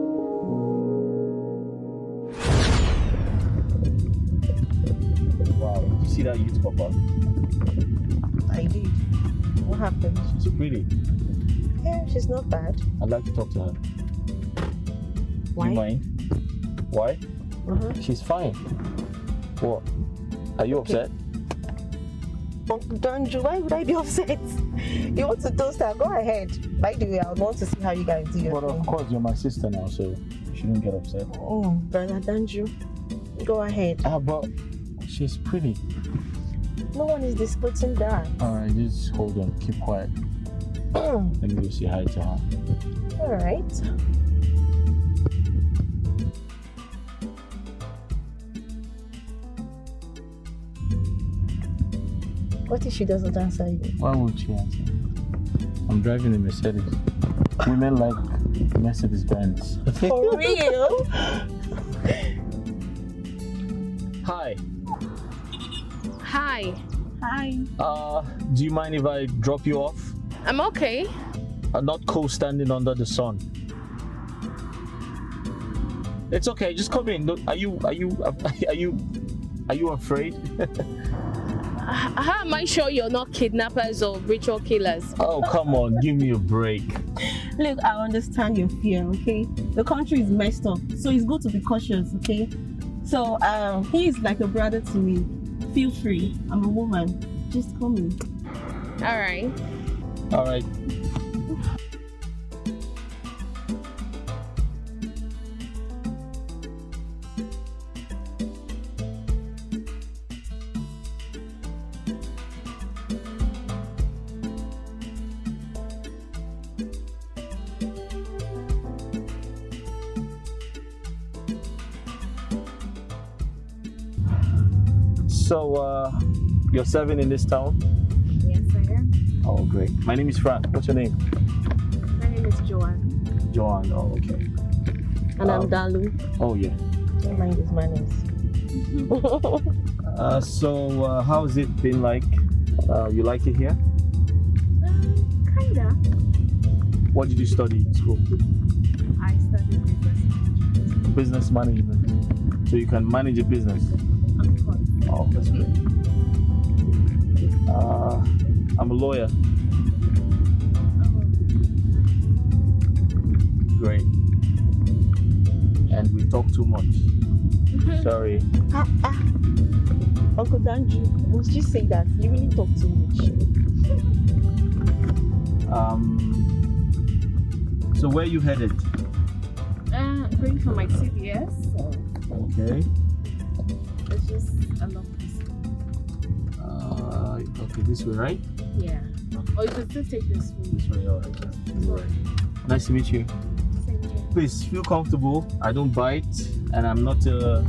Wow, did you see that youth pop up? I did. What happened? She's pretty. Yeah, she's not bad. I'd like to talk to her. Why? Do you mind? Why? She's fine. What? Are you upset? Oh, don't you? Why would I be upset? You want to toast her? Go ahead. By the way, I would want to see how you guys do your But thing. of course, you're my sister now, so you shouldn't get upset. Oh, brother Danju, go ahead. But she's pretty. No one is disputing that. Alright, just hold on. Keep quiet. Let me go say hi to her. All right. What if she doesn't answer you? Why won't she answer? I'm driving a Mercedes. Women like Mercedes Benz. For real? Hi. Hi. Hi. Do you mind if I drop you off? I'm okay. I'm not cold standing under the sun. It's okay. Just come in. Are you afraid? How am I sure you're not kidnappers or ritual killers? Oh, come on. Give me a break. Look, I understand your fear, okay? The country is messed up, so it's good to be cautious, okay? So, he is like a brother to me. Feel free. I'm a woman. Just call me. All right. All right. So, you're serving in this town? Yes, I am. Oh, great. My name is Frank. What's your name? My name is Joan. Joan. Oh, okay. And I'm Dalo. Oh, yeah. Don't mind his manners. So, how's it been like? You like it here? Kinda. What did you study in school? I studied business management. Business management. So you can manage a business? Of course. Oh, that's great. I'm a lawyer. Great. And we talk too much. Sorry. Uncle Danju, must you say that? You really talk too much. So where you headed? Going for my CBS. So Okay. it's just a long distance. Okay, this way, right? Yeah. Or you could still take this way. This way, alright. Nice to meet you. Same here. Please feel comfortable. I don't bite, and I'm not a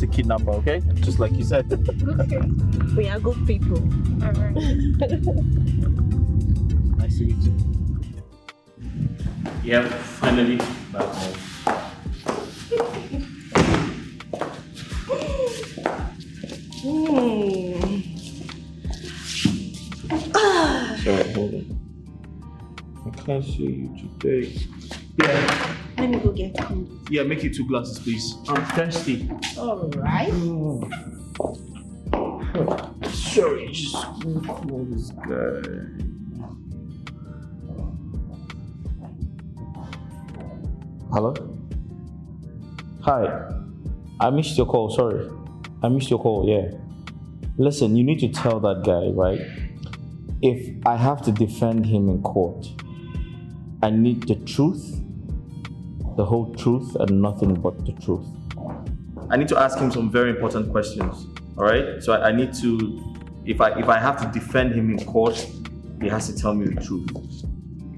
kidnapper. Okay? Just like you said. Okay. We are good people. Alright. Nice to meet you. Yeah, finally back home. Sorry, hold on. I can't see you today. Yeah. Let me go get food. Yeah, make it 2 glasses, please. I'm thirsty. Alright. Sorry, just call this guy. Hello? Hi. I missed your call, sorry. I missed your call, yeah. Listen, you need to tell that guy, right? If I have to defend him in court, I need the truth, the whole truth, and nothing but the truth. I need to ask him some very important questions, all right? So I need to, if I have to defend him in court, he has to tell me the truth,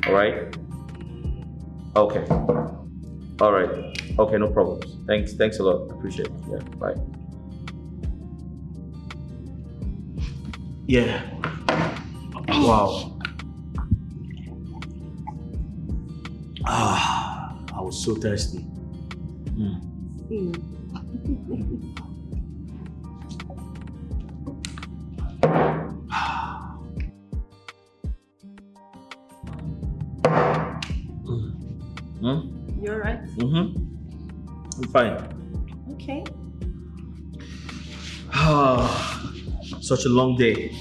all right? Okay. All right. Okay, no problems. Thanks a lot. Appreciate it. Yeah, bye. Yeah. Wow. I was so thirsty. You're right. I'm fine. Okay. Such a long day.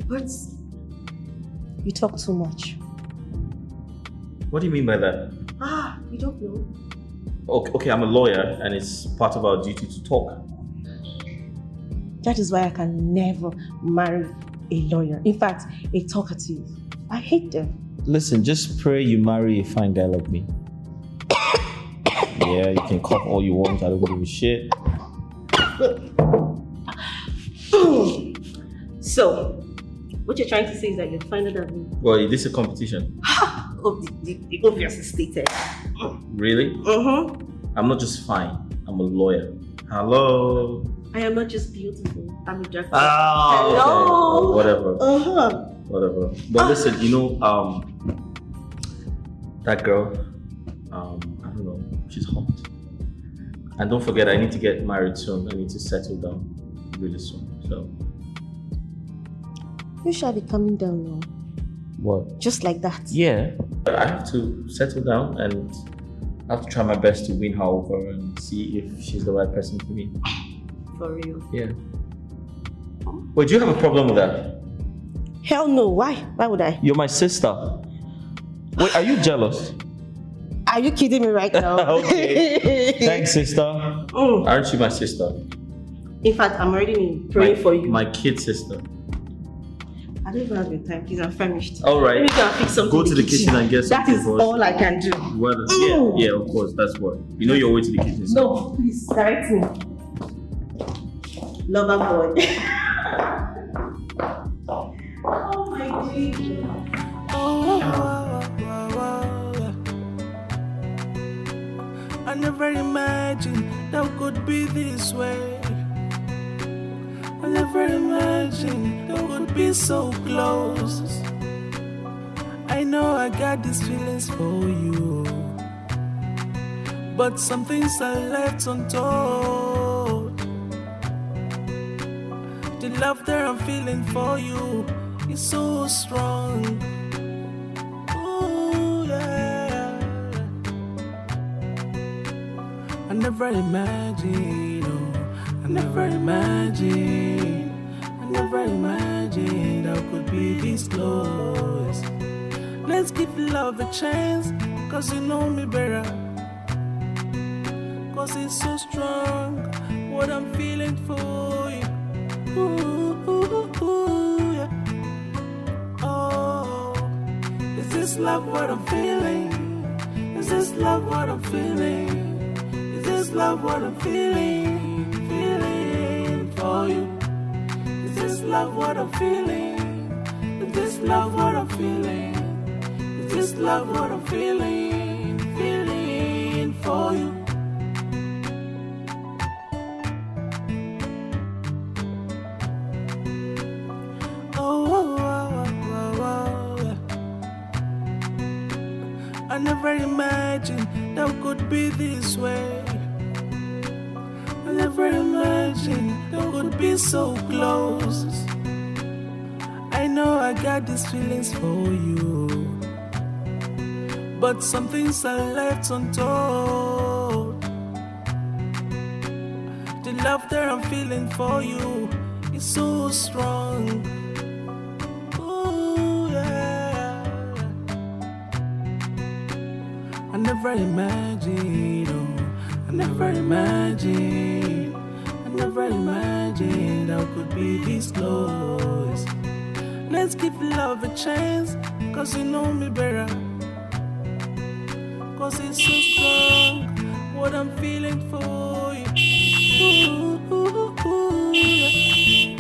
But you talk too much. What do you mean by that? You don't know. Okay, I'm a lawyer and it's part of our duty to talk. That is why I can never marry a lawyer. In fact, a talkative. I hate them. Listen, just pray you marry a fine guy like me. Yeah, you can cough all you want, I don't give a shit. So, what you're trying to say is that you're finer than me? Well, this is a competition. The obvious is stated. Really? I'm not just fine, I'm a lawyer. Hello? I am not just beautiful, I'm a doctor. Hello? Okay. Whatever. Whatever. But listen, you know, that girl, I don't know, she's hot. And don't forget, I need to get married soon. I need to settle down really soon. So. You shall be coming down now. What? Just like that. Yeah. I have to settle down and I have to try my best to win her over and see if she's the right person for me. For real? Yeah. Wait, do you have a problem with that? Hell no. Why? Why would I? You're my sister. Wait, are you jealous? Are you kidding me right now? Okay. Thanks, sister. Aren't you my sister? In fact, I'm already praying for you. My kid sister. I don't even have the time, please. I'm famished. All right. Let me go and fix something. Go to the kitchen and get something. That is all I can do. Well, yeah, of course. That's what. You know your way to the kitchen. So. No, please, direct me. Lover boy. Oh my Jesus. I never imagined that we could be this way. I never imagined that we could be so close. I know I got these feelings for you, but some things are left untold. The love that I'm feeling for you is so strong. Ooh, yeah. I never imagined, I never imagined I could be this close. Let's give love a chance, cause you know me better. 'cause it's so strong. What I'm feeling for you. Ooh, yeah. Oh, is this love what I'm feeling? Is this love what I'm feeling? Is this love what I'm feeling? Feeling for you. Is this love what I'm feeling? Is this love what I'm feeling? Is this love what I'm feeling? Feeling for you. I never imagined that could be this way. I never imagined that could be so close. I know I got these feelings for you, but some things are left untold. The love that I'm feeling for you is so strong. Ooh, yeah. I never imagined, I never imagined I could be this close. Let's give love a chance, 'cause you know me better. 'Cause it's so strong, what I'm feeling for you. Ooh, yeah.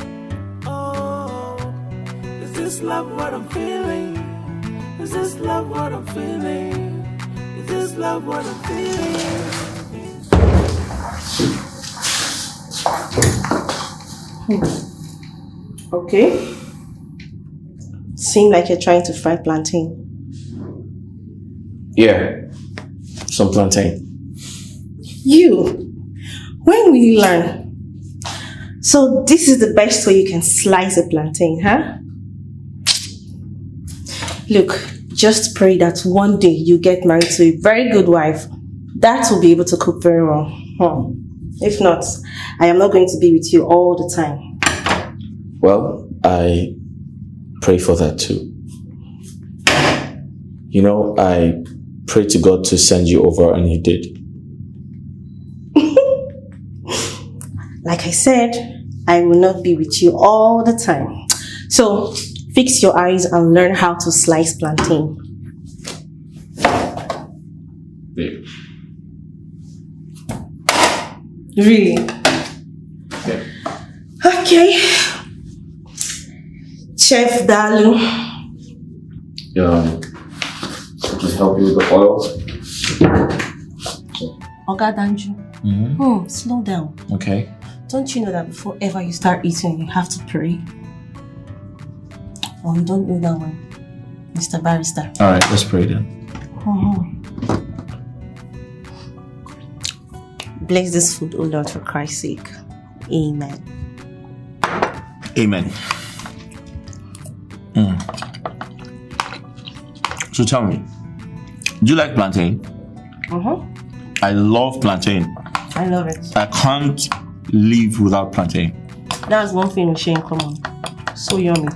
Oh, is this love what I'm feeling? Is this love what I'm feeling? Is this love what I'm feeling? Okay. Seem like you're trying to fry plantain. Yeah, some plantain. You, when will you learn? So this is the best way you can slice a plantain, huh? Look, just pray that one day you get married to a very good wife that will be able to cook very well. If not, I am not going to be with you all the time. Well, I pray for that too. You know, I prayed to God to send you over and He did. Like I said, I will not be with you all the time. So, fix your eyes and learn how to slice plantain. Babe. Really? Yeah. Okay. Chef Dalo. Just help you with the oil. Oga Danju. Slow down. Okay. Don't you know that before ever you start eating, you have to pray? Or you don't know that one, Mr. Barrister? All right, let's pray then. Bless this food, O Lord, for Christ's sake. Amen. Amen. So tell me, do you like plantain? I love plantain. I love it. I can't live without plantain. That's one thing we share in common. So yummy.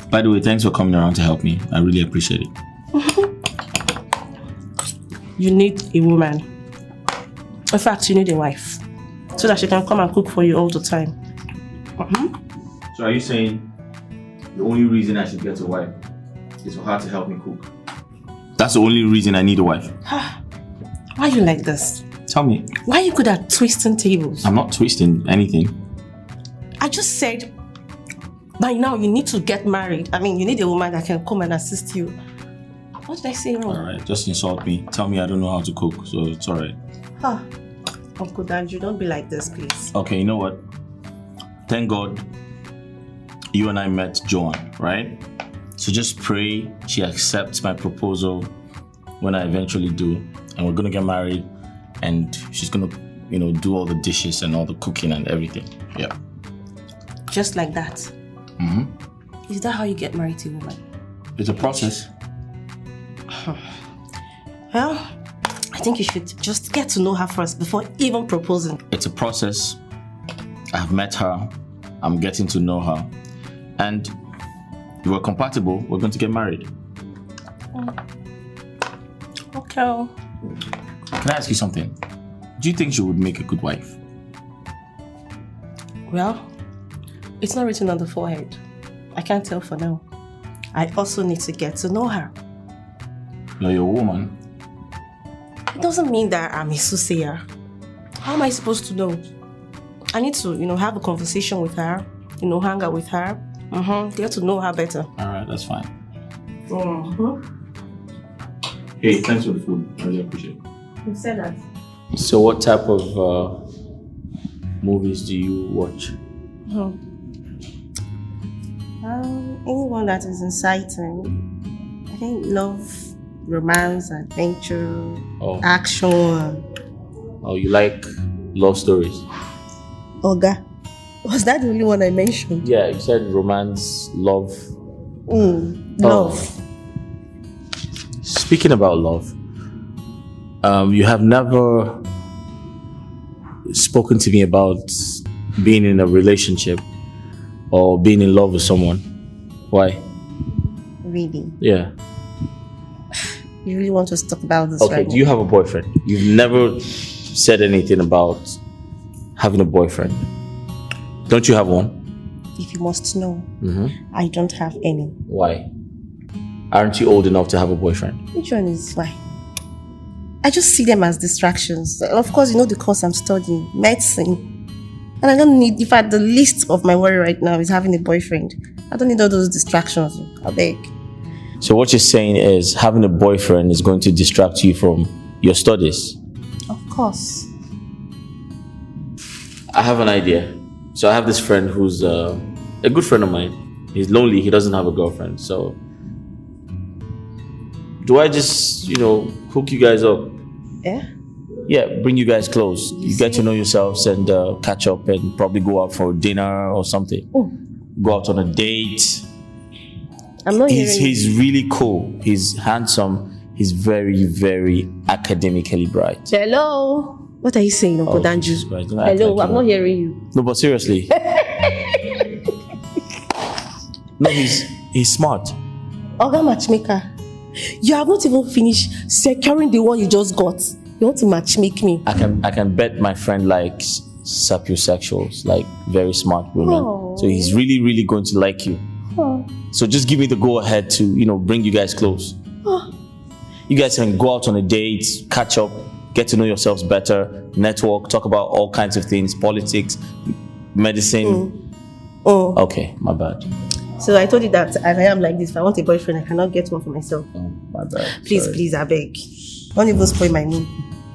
By the way, thanks for coming around to help me. I really appreciate it. You need a woman. In fact, you need a wife. So that she can come and cook for you all the time. So are you saying the only reason I should get a wife is for her to help me cook? That's the only reason I need a wife. Why are you like this? Tell me. Why are you good at twisting tables? I'm not twisting anything. I just said, by now you need to get married. I mean, you need a woman that can come and assist you. What did I say wrong? Alright, just insult me. Tell me I don't know how to cook, so it's alright. Uncle Danju, don't be like this, please. Okay, you know what? Thank God you and I met Joan, right? So just pray she accepts my proposal when I eventually do. And we're gonna get married and she's gonna, do all the dishes and all the cooking and everything. Yeah. Just like that? Is that how you get married to a woman? It's a process. Well, I think you should just get to know her first before even proposing. It's a process. I've met her. I'm getting to know her. And if we're compatible, we're going to get married. Okay. Can I ask you something? Do Do you think she would make a good wife? Well, it's not written on the forehead. I can't tell for now. I also need to get to know her. You're your woman. It doesn't mean that I'm a soothsayer. How am I supposed to know? I need to, have a conversation with her, hang out with her, get to know her better. Alright, that's fine. Mm-hmm. Hey, thanks for the food. I really appreciate it. You said that. So what type of movies do you watch? Anyone that is inciting. I think love, romance, adventure, action. Oh, you like love stories? Oga, was that the only one I mentioned? Yeah, you said romance, love. Love. Speaking about love, you have never spoken to me about being in a relationship or being in love with someone. Why? Really? Yeah. You really want us to talk about this Okay, right do you have a boyfriend? You've never said anything about having a boyfriend. Don't you have one? If you must know, I don't have any. Why? Aren't you old enough to have a boyfriend? Which one is why? I just see them as distractions. Of course, the course I'm studying, medicine. And I don't need, in fact, the least of my worry right now is having a boyfriend. I don't need all those distractions. I beg. So what you're saying is having a boyfriend is going to distract you from your studies? Of course. I have an idea. So I have this friend who's a good friend of mine. He's lonely, he doesn't have a girlfriend. So do I just, hook you guys up? Yeah? Yeah, bring you guys close. You get to know yourselves and catch up and probably go out for dinner or something. Go out on a date. I'm not hearing He's really cool. He's handsome. He's very, very academically bright. Hello? What are you saying, Uncle Danju? Hello, I'm not hearing you. No, but seriously. No, he's smart. Oga Matchmaker, you have not even finished securing the one you just got. You want to matchmake me? I can bet my friend likes sapiosexuals, like very smart women. So he's really, really going to like you. So just give me the go ahead to, bring you guys close. You guys can go out on a date, catch up, get to know yourselves better, network, talk about all kinds of things, politics, medicine. Okay, my bad. So I told you that as I am like this, if I want a boyfriend, I cannot get one for myself. Oh, my bad. Please, I beg. Don't even spoil my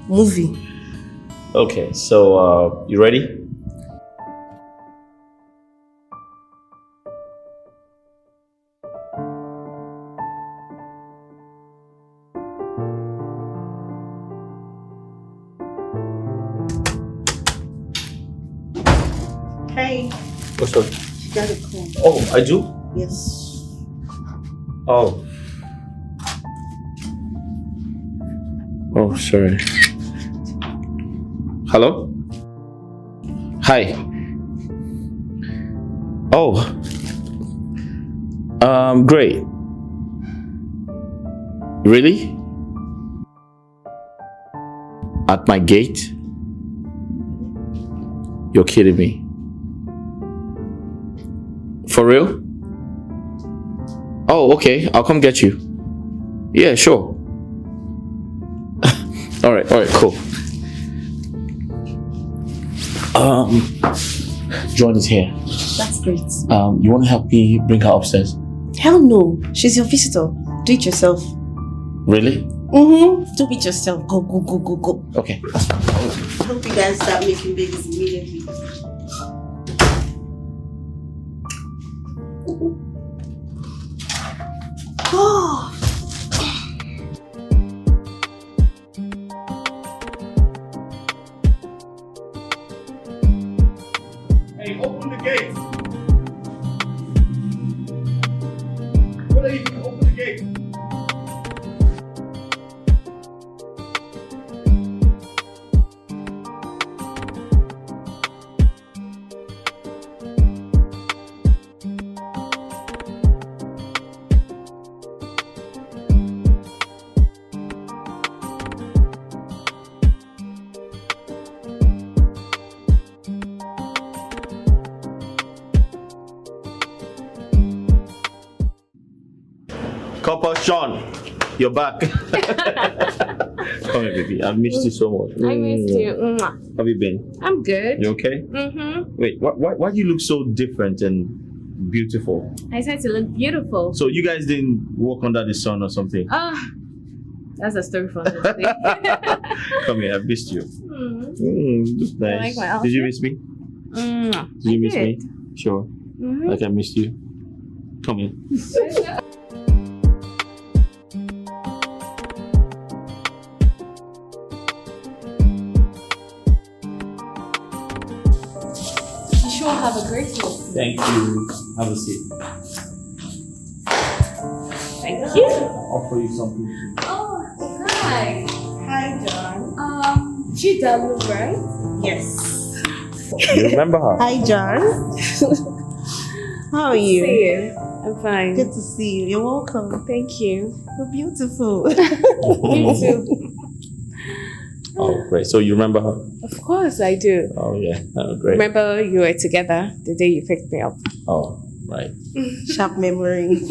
movie. Okay, so you ready? Hey. What's up? You got a call. Oh, I do? Yes. Oh. Oh, sorry. Hello? Hi. Oh. Great. Really? At my gate? You're kidding me. For real? Oh, okay. I'll come get you. Yeah, sure. All right, cool. Joan is here. That's great. You want to help me bring her upstairs? Hell no. She's your visitor. Do it yourself. Really? Do it yourself. Go. Okay. I hope you guys start making babies immediately. Oh. Hey, open the gate. What are you doing? Open the gate. Copper Sean, you're back. Come here, baby. I've missed you so much. I missed you. How have you been? I'm good. You okay? Wait, why do you look so different and beautiful? I said to look beautiful. So you guys didn't walk under the sun or something? That's a story for another day. Come here, I've missed you. Look nice. I like my outfit. Did you miss me? Did you miss me? Sure. Like I missed you. Come here. You sure have a great one. Thank you. Have a seat. Thank you. I'll offer you something. Oh, hi. Hi, John. Dalo, right? Yes. You remember her? Hi, John. How are you? See you. I'm fine. Good to see you. You're welcome. Thank you. You're beautiful. You too. Oh, great. So you remember her? Of course I do. Oh, yeah. Oh, great. Remember you were together the day you picked me up. Oh, right. Sharp memory.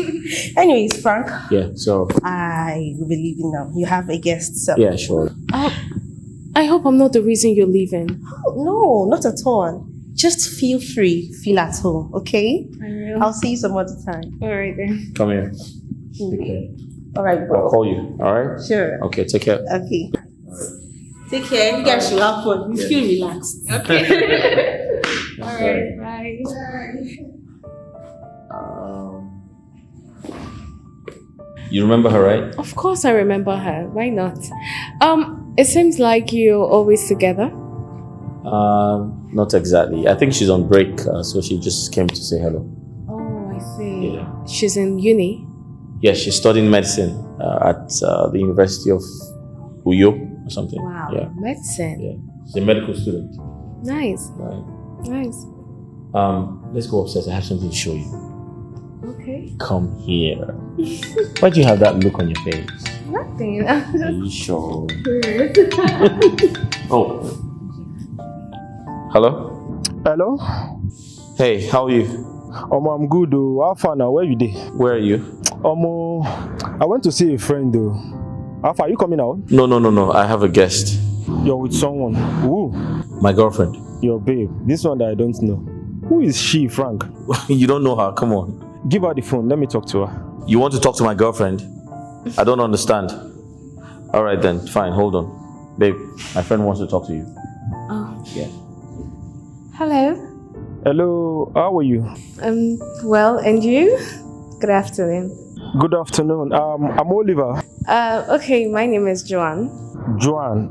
Anyways, Frank, Yeah, so. I will be leaving now. You have a guest, so. Yeah, sure. I hope I'm not the reason you're leaving. Oh, no, not at all. Just feel free, feel at home, okay? I will. I'll see you some other time. Alright then. Come here. Take care. All right, I'll bro. call you, alright? Sure. Okay, take care. Okay. Take care. You guys should have fun. You feel relaxed. Okay. Alright, bye. You remember her, right? Of course I remember her. Why not? It seems like you're always together. Not exactly. I think she's on break, so she just came to say hello. Oh, I see. Yeah. She's in uni. Yeah, she's studying medicine at the University of Uyo or something. Wow. Yeah. Medicine. Yeah. She's a medical student. Nice. Right. Nice. Let's go upstairs. I have something to show you. Okay. Come here. Why do you have that look on your face? Nothing. Are you sure? Oh. Hello? Hello? Hey, how are you? I'm good though. How far now? Where you dey? Where are you? I went to see a friend though. How far? You coming out? No. I have a guest. You're with someone. Who? My girlfriend. Your babe. This one that I don't know. Who is she, Frank? You don't know her. Come on. Give her the phone. Let me talk to her. You want to talk to my girlfriend? I don't understand. All right then. Fine. Hold on. Babe, my friend wants to talk to you. Oh. Yeah. Hello. Hello. How are you? Well, and you? Good afternoon. Good afternoon. I'm Oliver. Okay, my name is Joan. Joan.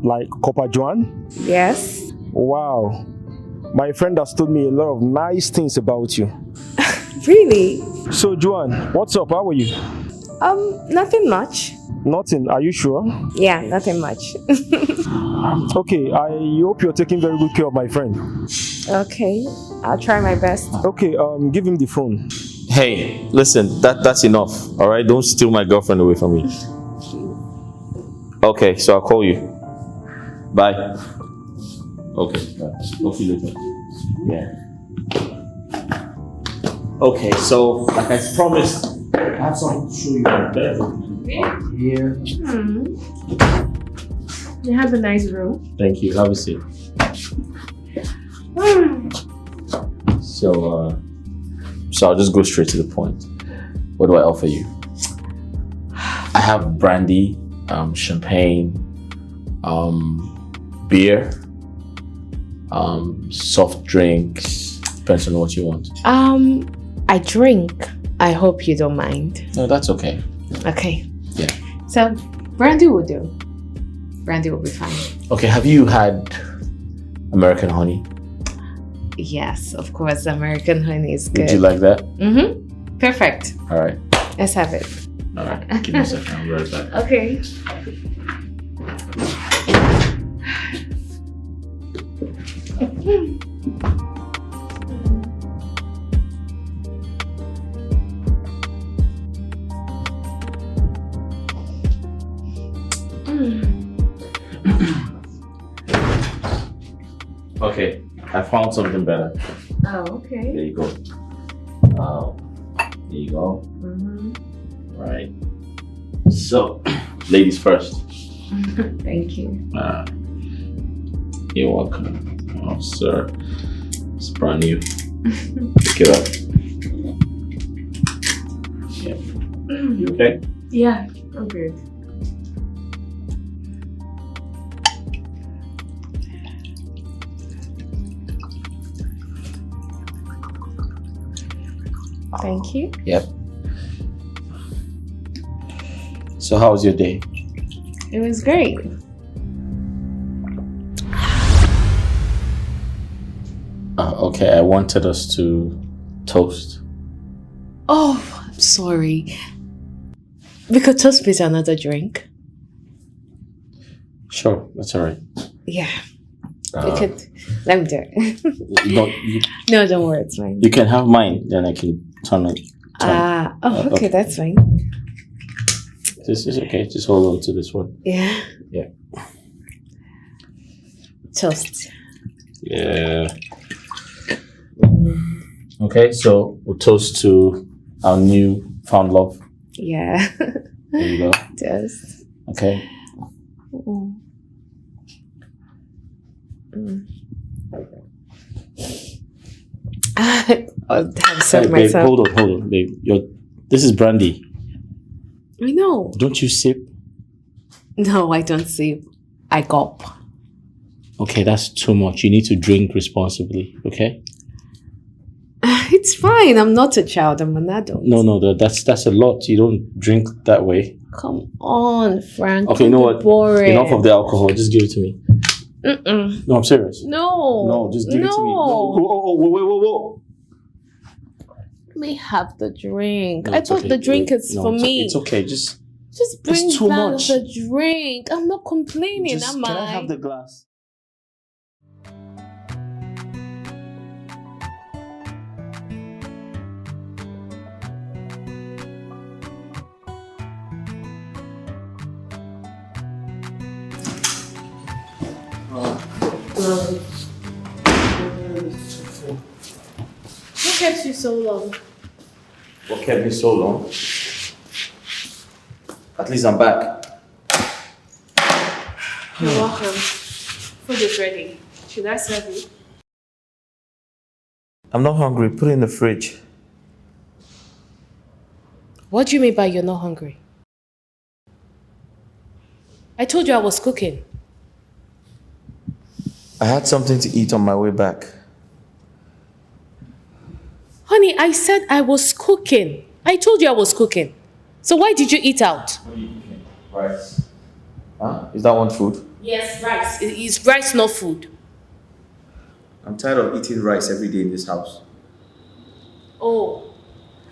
Like Copper Joan? Yes. Wow. My friend has told me a lot of nice things about you. Really? So Joan, what's up? How are you? Nothing much. Nothing. Are you sure? Yeah, nothing much. Okay, I hope you're taking very good care of my friend. Okay, I'll try my best. Okay, give him the phone. Hey, listen. That's enough. All right. Don't steal my girlfriend away from me. Okay. So I'll call you. Bye. Okay. Talk to you later. Yeah. Okay. So, like I promised, I have something to show you in the bedroom. Here. You have a nice room. Thank you. Have a seat. So I'll just go straight to the point. What do I offer you? I have brandy, champagne, beer, soft drinks. Depends on what you want. I drink. I hope you don't mind. No, that's okay. Okay. Yeah. So, brandy will do. Brandy will be fine. Okay, have you had American honey? Yes, of course. American honey is good. Would you like that? Mm-hmm. Perfect. All right. Let's have it. All right. Give me a second. I'll be right back. Okay. Okay, I found something better. Oh, okay. There you go. There you go. Mm-hmm. Right. So, ladies first. Thank you. You're welcome. Oh, sir. It's brand new. Pick it up. Yeah. You okay? Yeah, I'm good. Thank you. Yep. So, how was your day? It was great. Okay, I wanted us to toast. Oh, I'm sorry. We could toast with another drink. Sure, that's alright. Yeah. We could. Let me do it. You, No, don't worry, it's fine. you can have mine, then I can turn it. Okay, that's fine. This is okay. Just hold on to this one. Yeah. Yeah. Toast. Yeah. Okay, so we'll toast to our new found love. Yeah. There you go. Toast. Okay. Mm. Mm. I'm sorry Hey, babe, myself. hold on, babe. This is brandy. I know. Don't you sip? No, I don't sip. I gulp. Okay, that's too much. You need to drink responsibly, okay? It's fine. I'm not a child. I'm an adult. No, that's a lot. You don't drink that way. Come on, Frank. Okay, you know what? Boring. Enough of the alcohol. Just give it to me. Mm-mm. No, I'm serious. No. No, just give it to me. No. Whoa. Let me have the drink. No, I it's thought okay. the drink is No, for me. It's okay. Just bring too back much. the drink. I'm not complaining, am can I I? have the glass? What kept you so long? What kept me so long? At least I'm back. You're welcome. Food is ready. Should I serve you? I'm not hungry. Put it in the fridge. What do you mean by you're not hungry? I told you I was cooking. I had something to eat on my way back. Honey, I said I was cooking. I told you I was cooking. So why did you eat out? What are you cooking? Rice. Huh? Is that one food? Yes, rice. Is rice not food? I'm tired of eating rice every day in this house. Oh.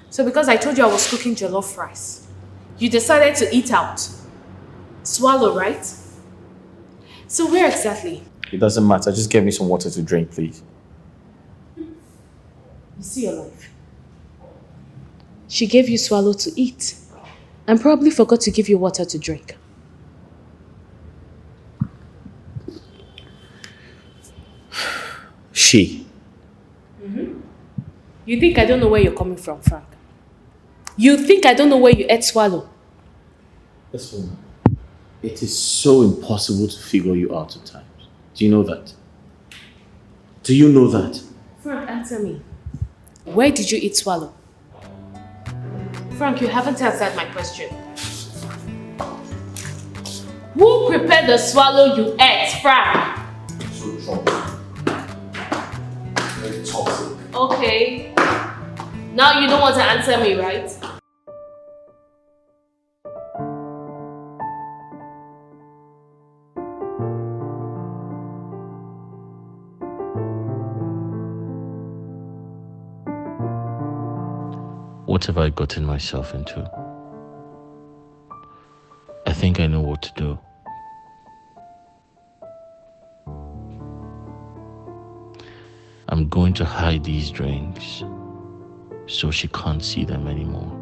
So because I told you I was cooking jollof rice, you decided to eat out. Swallow, right? So where exactly? It doesn't matter. Just get me some water to drink, please. You see your life. She gave you swallow to eat and probably forgot to give you water to drink. She. You think I don't know where you're coming from, Frank? You think I don't know where you ate swallow? Listen, it is so impossible to figure you out at times. Do you know that? Do you know that? Frank, answer me. Where did you eat swallow? Frank, you haven't answered my question. Who prepared the swallow you ate, Frank? So drunk. Very toxic. Okay. Now you don't want to answer me, right? What have I gotten myself into? I think I know what to do. I'm going to hide these drinks so she can't see them anymore.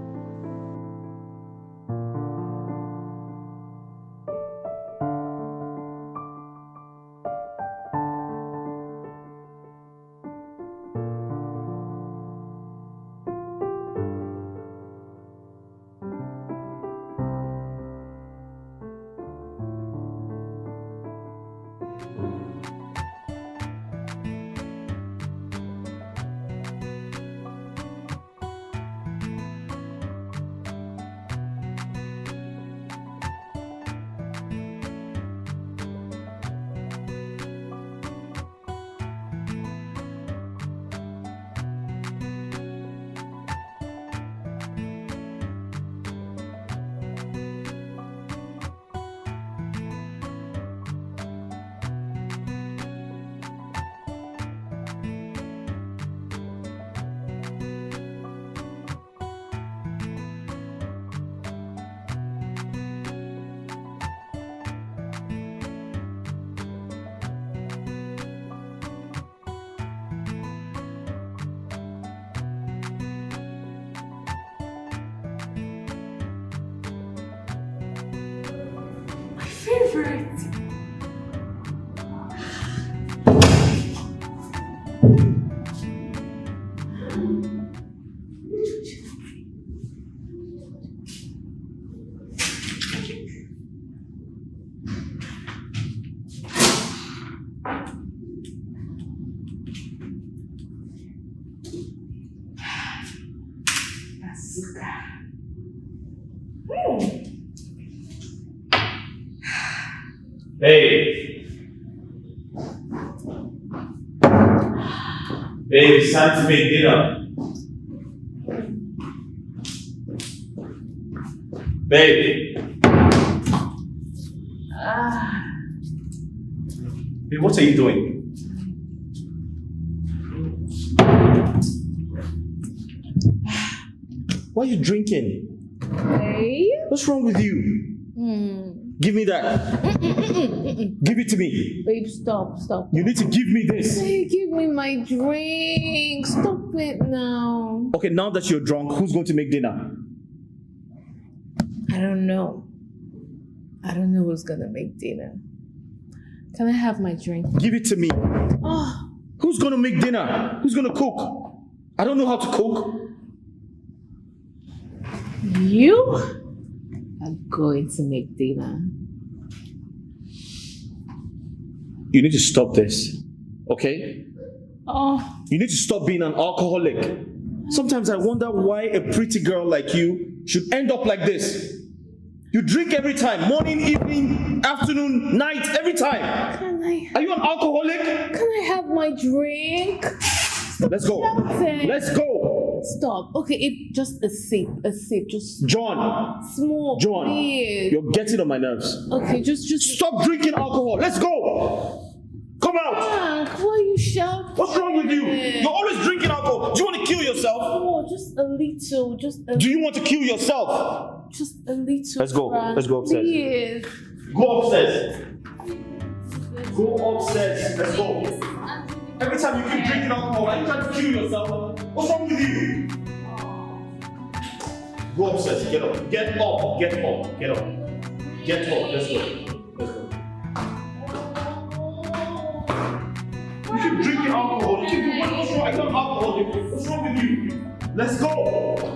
favorite. Hey. Babe, it's time to make dinner. Babe. Babe, what are you doing? Why are you drinking? Hey? What's wrong with you? Give me that. Give it to me. Babe, stop. You need to give me this. Hey, give me my drink. Stop it now. Okay, now that you're drunk, who's going to make dinner? I don't know. I don't know who's gonna make dinner. Can I have my drink? Give it to me. Oh, Who's going to make dinner? Who's going to cook? I don't know how to cook. you are going to make dinner. You need to stop this, okay? Oh, You need to stop being an alcoholic. Sometimes I wonder why a pretty girl like you should end up like this. You drink every time, morning, evening, afternoon, night, every time. can I Are you an alcoholic? have my drink? Let's go. shouting. Let's go. Stop. Okay, just a sip, just John, small. John, please. you're getting on my nerves. Okay, just Stop drinking alcohol. Let's go. Come out. Frank, why are you shouting? What's wrong with you? You're always drinking alcohol. Do you want to kill yourself? Oh, just a little, Do you want to kill yourself? just a little. Let's go. Frank, Let's go upstairs. Please. Go upstairs. Go upstairs. Let's go. Every time you keep drinking alcohol, are you trying to kill yourself? What's wrong with you? Go upstairs. Get up. Get up. Get up. Get up. Get up. Let's go. Let's go. You keep drinking alcohol. You keep doing what's wrong? I don't alcohol. What's wrong with you? Let's go.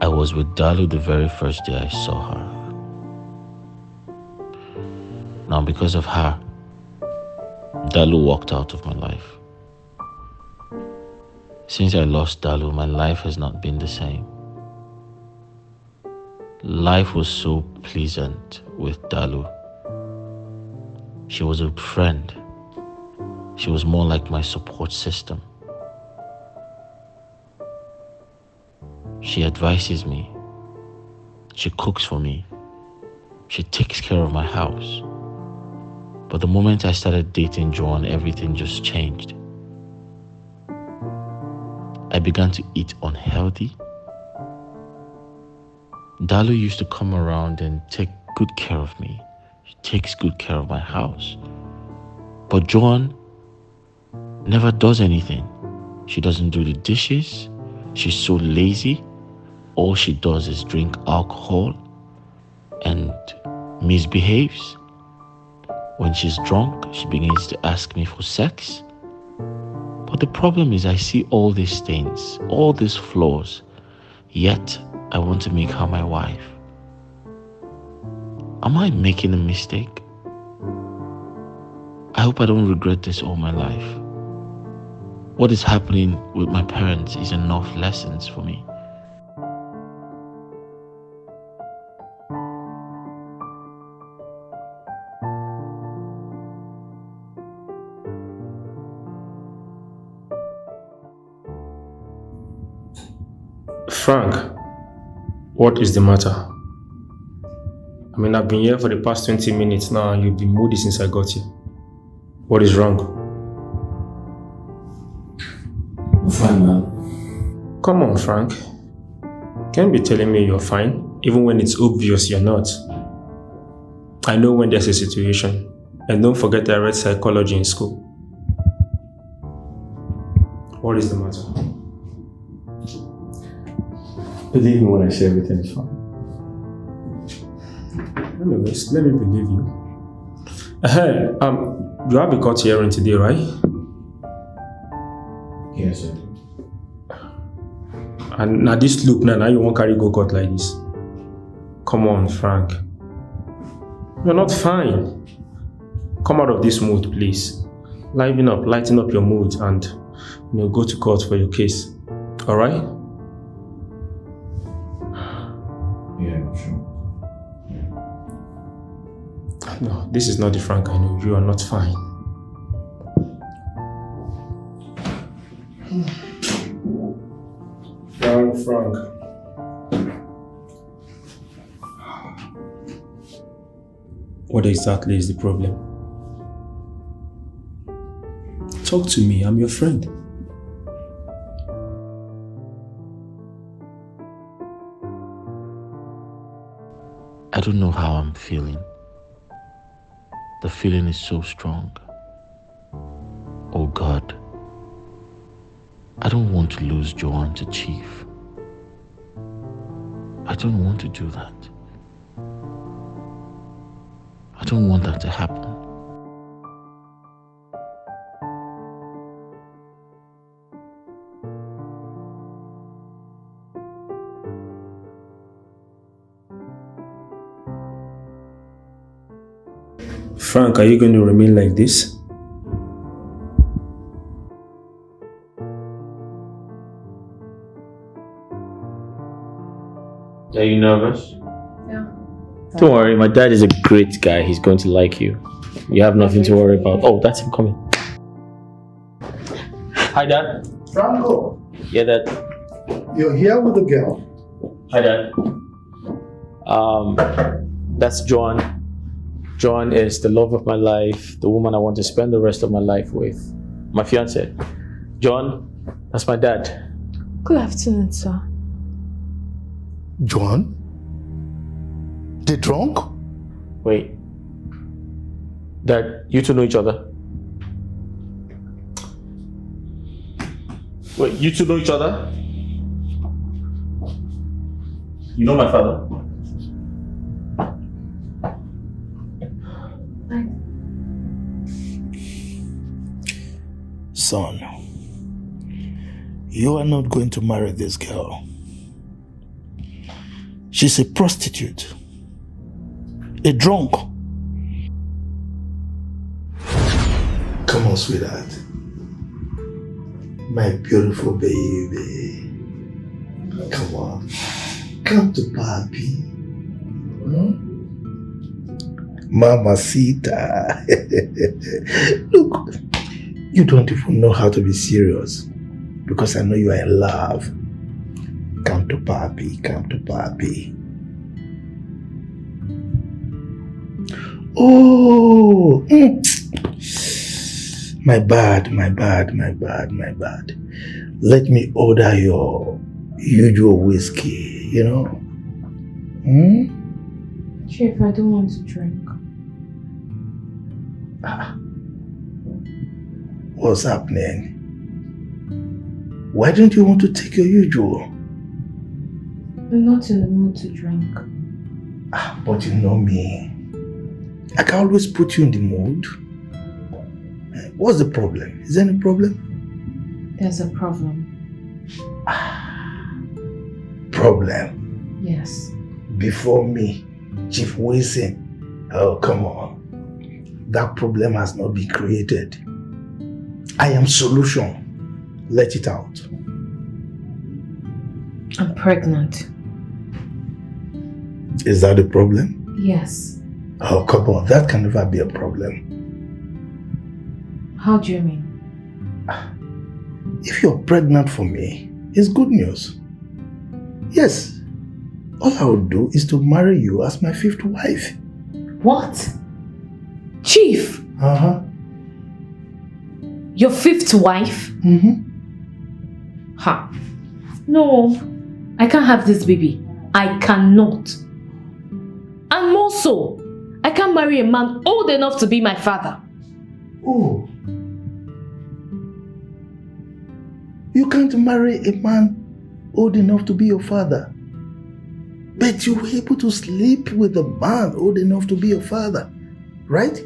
I was with Dalo the very first day I saw her. Now, because of her, Dalo walked out of my life. Since I lost Dalo, my life has not been the same. Life was so pleasant with Dalo. She was a friend. She was more like my support system. She advises me. She cooks for me. She takes care of my house. But the moment I started dating Joan, everything just changed. I began to eat unhealthy. Dalo used to come around and take good care of me. She takes good care of my house. But Joan never does anything. She doesn't do the dishes. She's so lazy. All she does is drink alcohol and misbehaves. When she's drunk, she begins to ask me for sex. But the problem is I see all these things, all these flaws, yet I want to make her my wife. Am I making a mistake? I hope I don't regret this all my life. What is happening with my parents is enough lessons for me. Frank, what is the matter? I mean, I've been here for the past 20 minutes now and you've been moody since I got here. What is wrong? I'm fine, man. Come on, Frank. Can't be telling me you're fine, even when it's obvious you're not. I know when there's a situation, And don't forget I read psychology in school. What is the matter? Believe me when I say everything is fine. Anyways, let me believe you. Hey, you have a court hearing today, right? Yes, sir. And now this look now you won't carry go court like this. Come on, Frank. You're not fine. Come out of this mood, please. Lighten up your mood and go to court for your case. Alright? Yeah, sure. No, this is not the Frank I know. You are not fine. Frank. What exactly is the problem? Talk to me, I'm your friend. I don't know how I'm feeling. The feeling is so strong. Oh God, I don't want to lose Joan to Chief. I don't want to do that. I don't want that to happen. Frank, are you going to remain like this? Are you nervous? Yeah. Don't worry, my dad is a great guy. He's going to like you. You have nothing to worry about. Oh, that's him coming. Hi, Dad. Franco, Yeah, Dad. you're here with the girl. Hi, Dad. That's Joan. Joan is the love of my life, the woman I want to spend the rest of my life with. My fiance. Joan, that's my dad. Good afternoon, sir. Joan? They drunk? Wait. Dad, you two know each other? Wait, you two know each other? You know my father? Son, you are not going to marry this girl. She's a prostitute. A drunk. Come on, sweetheart. My beautiful baby. Come on. Come to Papi. Mamacita. Look, you don't even know how to be serious. Because I know you are in love. Come to Papi. Come to Papi. Oh, my bad. Let me order your usual whiskey, you know? Chief, I don't want to drink. What's happening? Why don't you want to take your usual? I'm not in the mood to drink. But you know me. I can always put you in the mood. What's the problem? Is there any problem? There's a problem. Problem? Yes. Before me, Chief Wilson. Oh, come on. That problem has not been created. I am solution. Let it out. I'm pregnant. Is that a problem? Yes. Oh, come on. That can never be a problem. How do you mean? If you're pregnant for me, it's good news. Yes. All I would do is to marry you as my 5th wife. What? Chief? Uh-huh. Your 5th wife? Mm-hmm. Ha. No. I can't have this baby. I cannot. And more so, I can't marry a man old enough to be my father. Oh. You can't marry a man old enough to be your father. But you were able to sleep with a man old enough to be your father, right?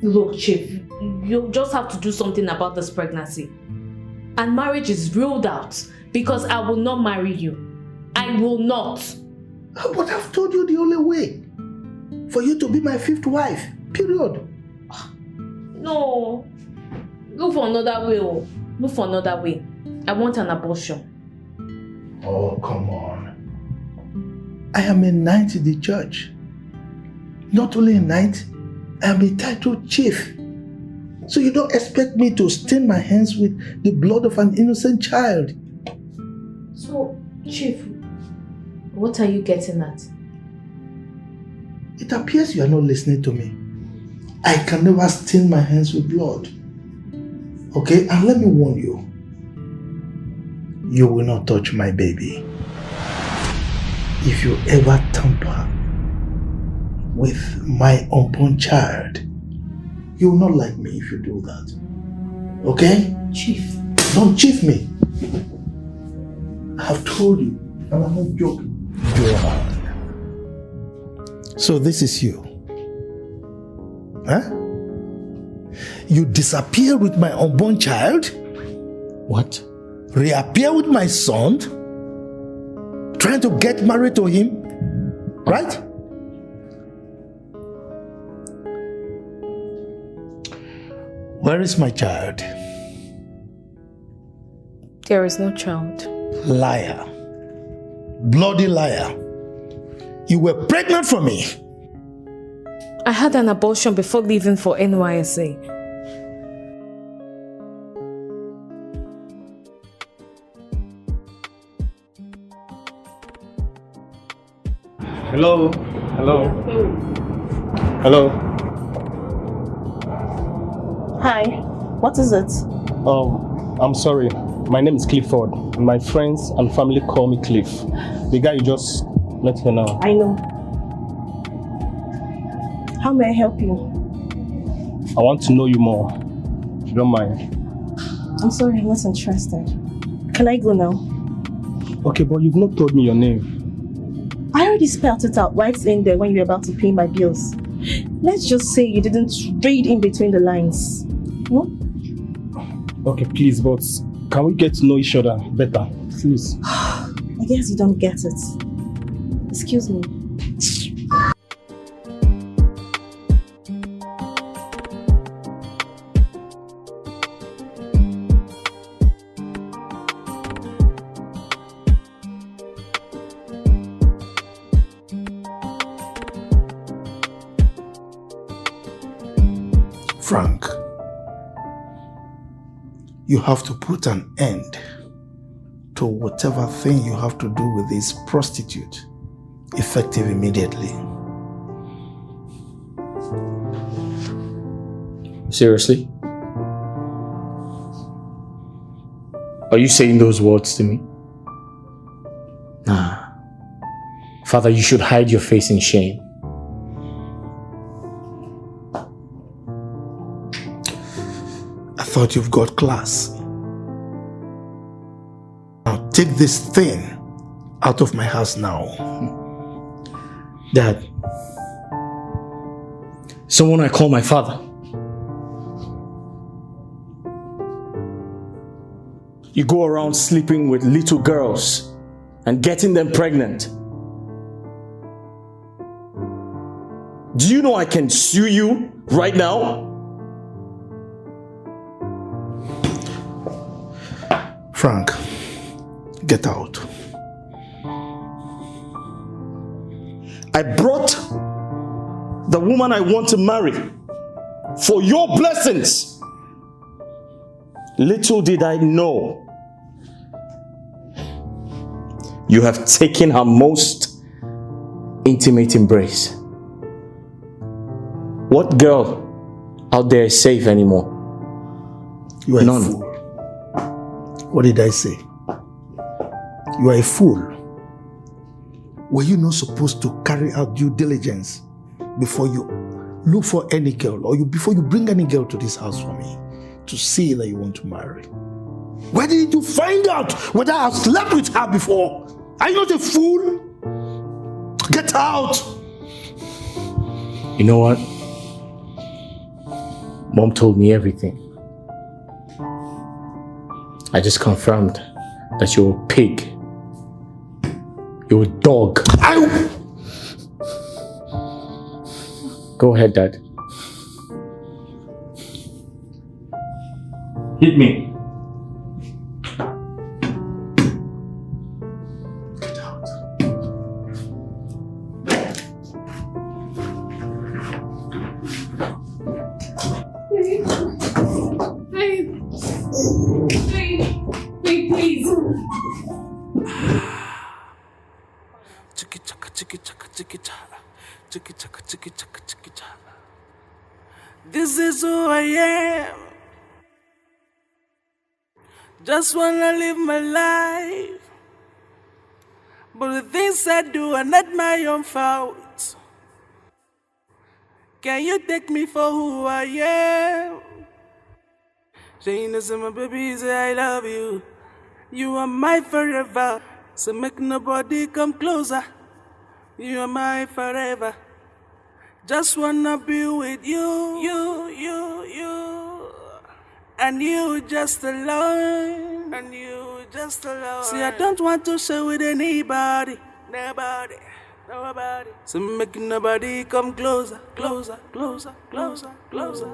Look, Chief, you just have to do something about this pregnancy. And marriage is ruled out because I will not marry you. I will not. But I've told you the only way for you to be my 5th wife, period. No. Look for another way. Look for another way. I want an abortion. Oh, come on. I am a knight in the church. Not only a knight, I am a titled chief. So you don't expect me to stain my hands with the blood of an innocent child. So, Chief, what are you getting at? It appears you are not listening to me. I can never stain my hands with blood. Okay, and let me warn you. You will not touch my baby. If you ever tamper with my unborn child, you will not like me if you do that. Okay? Chief. Don't chief me. I have told you, and I'm not joking. Joan. So this is you. Huh? You disappear with my unborn child? What? Reappear with my son? Trying to get married to him? Right? Where is my child? There is no child. Liar. Bloody liar. You were pregnant for me. I had an abortion before leaving for NYSA. Hello? Hello? Hello? Hi, what is it? I'm sorry. My name is Clifford. My friends and family call me Cliff. The guy you just let her know. I know. How may I help you? I want to know you more. If you don't mind. I'm sorry, I'm not interested. Can I go now? Okay, but you've not told me your name. I already spelled it out right in there when you were about to pay my bills. Let's just say you didn't read in between the lines. No? Okay, please, but can we get to know each other better? Please. I guess you don't get it. Excuse me. Frank, you have to put an end to whatever thing you have to do with this prostitute, effective immediately. Seriously? Are you saying those words to me? Nah. Father, you should hide your face in shame. I thought you've got class. Now take this thing out of my house now. Dad, someone I call my father. You go around sleeping with little girls and getting them pregnant. Do you know I can sue you right now? Frank, get out. I brought the woman I want to marry for your blessings. Little did I know you have taken her most intimate embrace. What girl out there is safe anymore? You are None. a fool. What did I say? You are a fool. Were you not supposed to carry out due diligence before you look for any girl or before you bring any girl to this house for me to see that you want to marry? Why didn't you find out whether I've slept with her before? Are you not a fool? Get out! You know what? Mom told me everything. I just confirmed that you're a pig. You're a dog. Go ahead, Dad. Hit me. Get out. Babe, please. Chicka chaka chicka chaka chicka chaka chicka chaka chicka chaka chicka chaka. This is who I am. Just wanna live my life, but the things I do are not my own fault. Can you take me for who I am? Say you know some my baby say I love you. You are my forever. So make nobody come closer. You are my forever. Just wanna be with you, you. And you just alone. And you just alone. See, I don't want to share with anybody. Nobody. So make nobody come closer, closer, closer, closer, closer.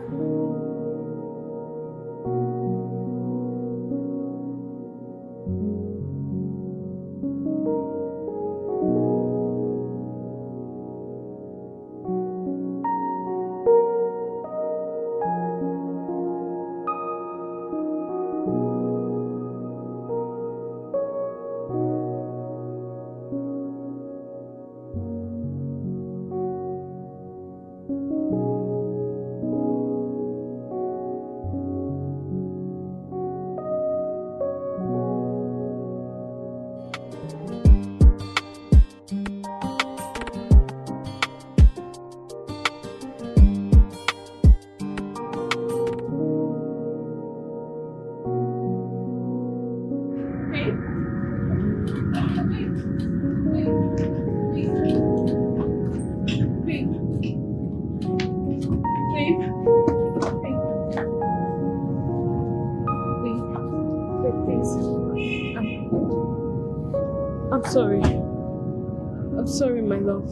I'm sorry, my love.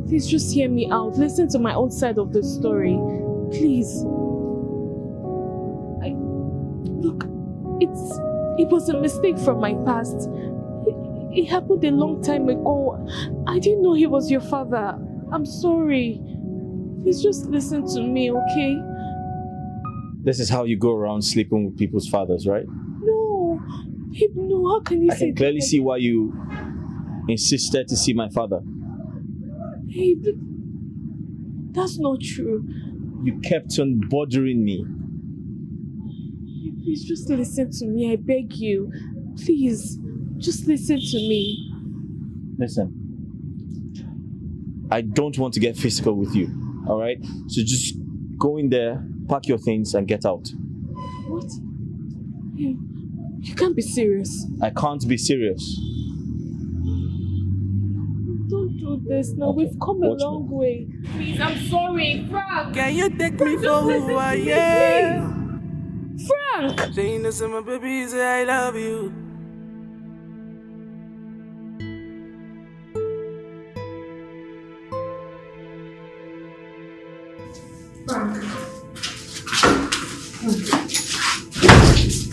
Please just hear me out. Listen to my own side of the story. Please. Look, it was a mistake from my past. It happened a long time ago. I didn't know he was your father. I'm sorry. Please just listen to me, okay? This is how you go around sleeping with people's fathers, right? No. Babe, no, how can you say that? I can clearly see why you insisted to see my father. Hey, that's not true. You kept on bothering me. Please just listen to me, I beg you. Please, just listen to me. Listen, I don't want to get physical with you, alright? So just go in there, pack your things and get out. What? You can't be serious. I can't be serious. Don't do this now. Okay. We've come a long way. Please, I'm sorry, Frank. Can you take me for who I am? Frank! Say you know some my baby say I love you.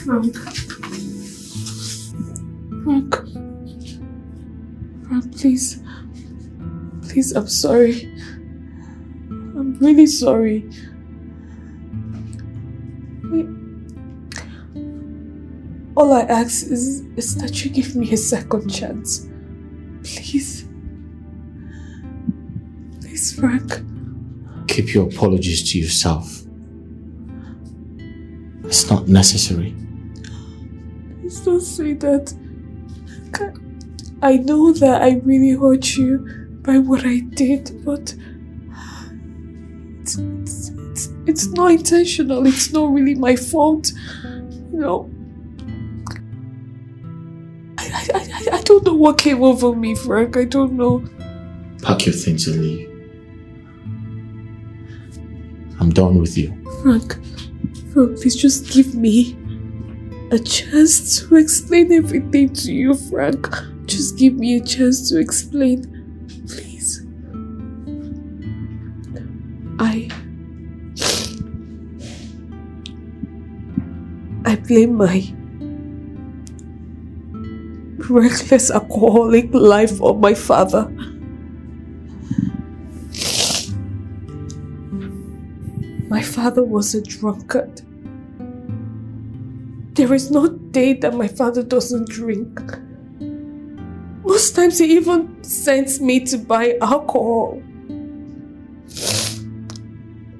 Frank. Frank, please. Please, I'm sorry. I'm really sorry. All I ask is that you give me a second chance. Please. Please, Frank. Keep your apologies to yourself. It's not necessary. Please don't say that. I know that I really hurt you by what I did, but it's not intentional. It's not really my fault. You know, I don't know what came over me, Frank. I don't know. Pack your things and leave. I'm done with you. Frank, please just give me a chance to explain everything to you, Frank. Just give me a chance to explain. Please. I blame my reckless alcoholic life on my father. My father was a drunkard. There is no day that my father doesn't drink. Most times he even sends me to buy alcohol.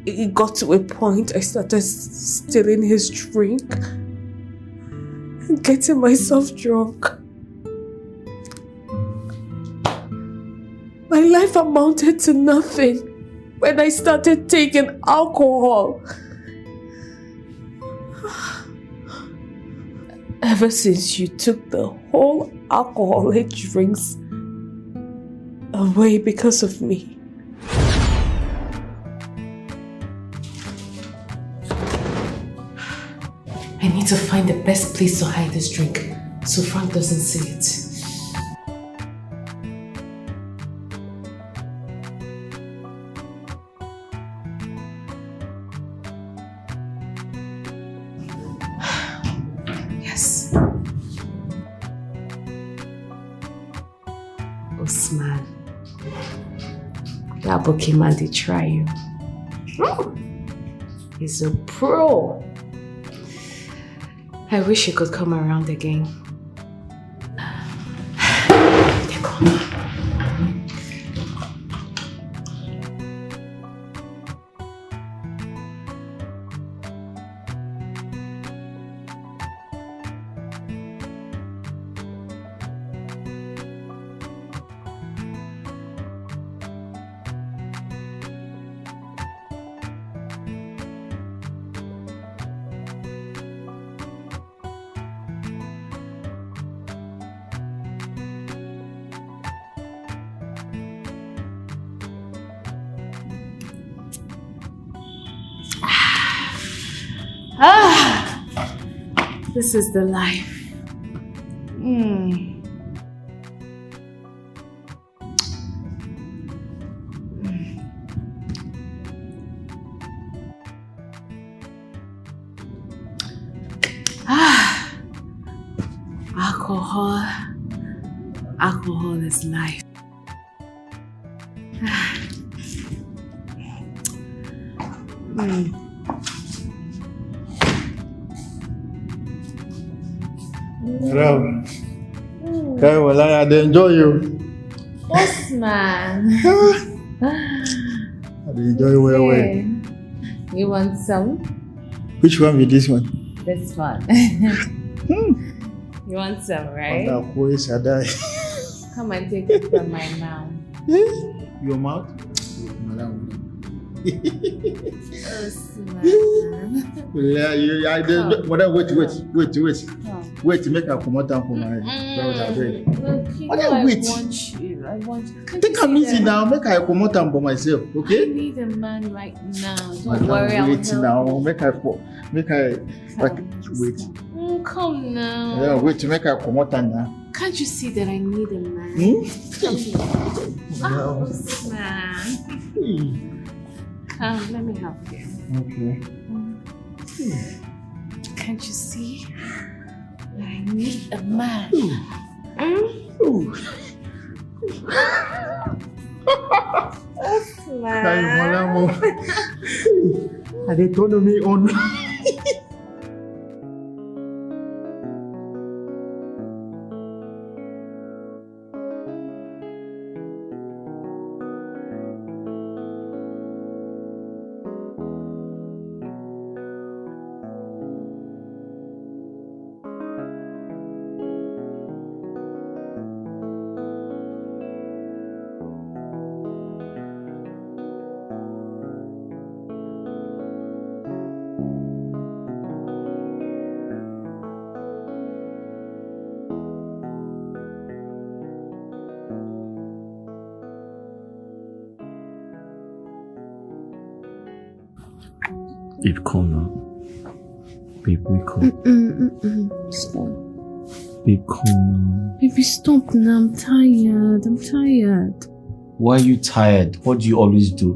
It got to a point I started stealing his drink and getting myself drunk. My life amounted to nothing when I started taking alcohol. Ever since you took the whole alcoholic drinks away because of me. I need to find the best place to hide this drink so Frank doesn't see it. Yes. Osman. That Pokemon did try you. He's a pro. I wish he could come around again. They're gone. This is the life. Alcohol is life. Hello. Okay, well, I enjoy you. Osman. I enjoy you well. Hey. You want some? Which one with this one? This one. You want some, right? Come and take it from my mouth. Your mouth? Wait to make a come out for my Look, I want you. Take a easy now, make I come out for myself, okay? I need a man right now. Don't worry, I'll wait help now, you. make I wait. Come now. Yeah, wait to make I come out now. Can't you see that I need a man? Come here. No. Man. Come, let me help you. Okay. Can't you see that I need a man? Are they turning me on? Babe, calm now. Babe, wake up. Stop. Babe, calm now. Baby, stop now. I'm tired. Why are you tired? What do you always do?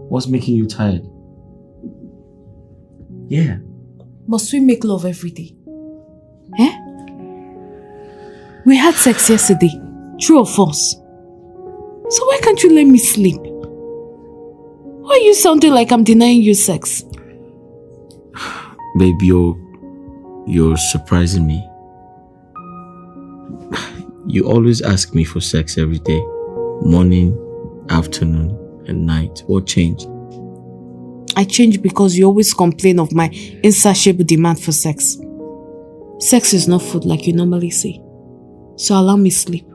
What's making you tired? Yeah. Must we make love every day? Eh? We had sex yesterday. True or false? So why can't you let me sleep? Why are you sounding like I'm denying you sex? Babe, you're surprising me. You always ask me for sex every day. Morning, afternoon, and night. What changed? I changed because you always complain of my insatiable demand for sex. Sex is not food like you normally say. So allow me sleep.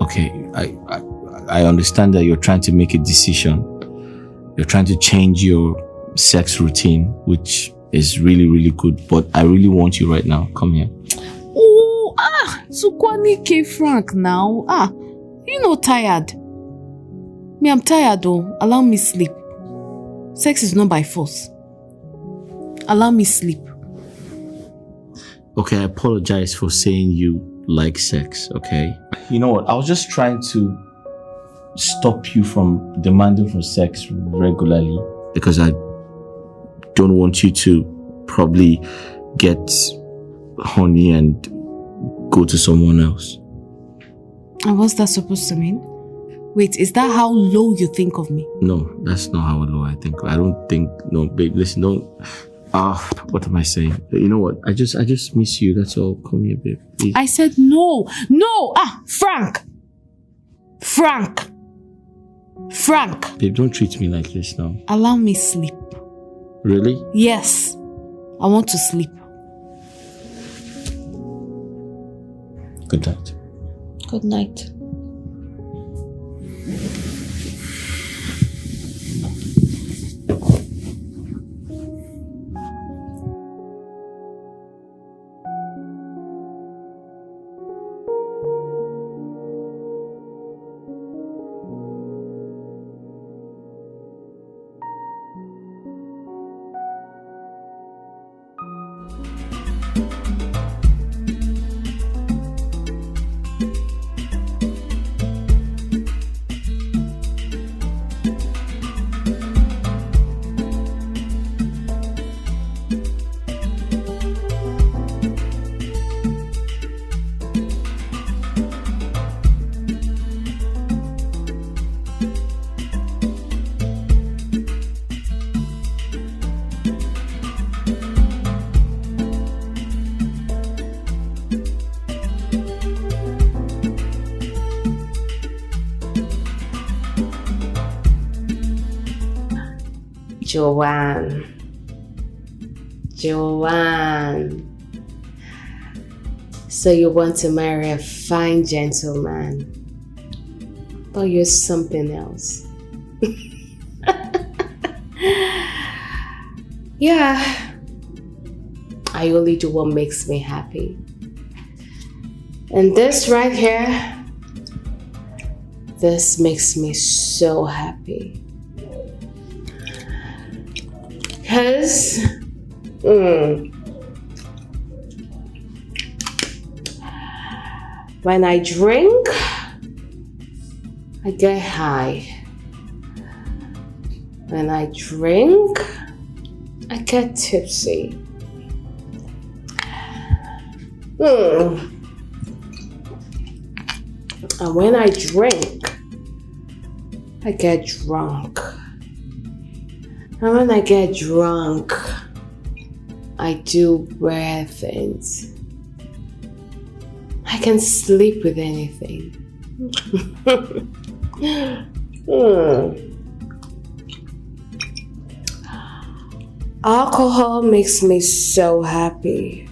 Okay, I understand that you're trying to make a decision. You're trying to change your sex routine, which is really, really good. But I really want you right now. Come here. Oh, Sukwani K. Frank now. You know tired. Me, I'm tired though. Allow me sleep. Sex is not by force. Allow me sleep. Okay, I apologize for saying you like sex, okay? You know what? I was just trying to stop you from demanding for sex regularly because I don't want you to probably get horny and go to someone else. And what's that supposed to mean? Wait, is that how low you think of me? No, that's not how low I think. I don't think, no, babe, listen, don't. What am I saying? You know what? I just miss you. That's all. Come here, babe. Please. I said no. Frank. Babe, don't treat me like this now. Allow me sleep. Really? Yes. I want to sleep. Good night. Good night. Joanne. So you want to marry a fine gentleman, but you're something else. Yeah, I only do what makes me happy. And this right here, this makes me so happy. Because when I drink, I get high. When I drink, I get tipsy. And when I drink, I get drunk. And when I get drunk, I do rare things. I can sleep with anything. Alcohol makes me so happy.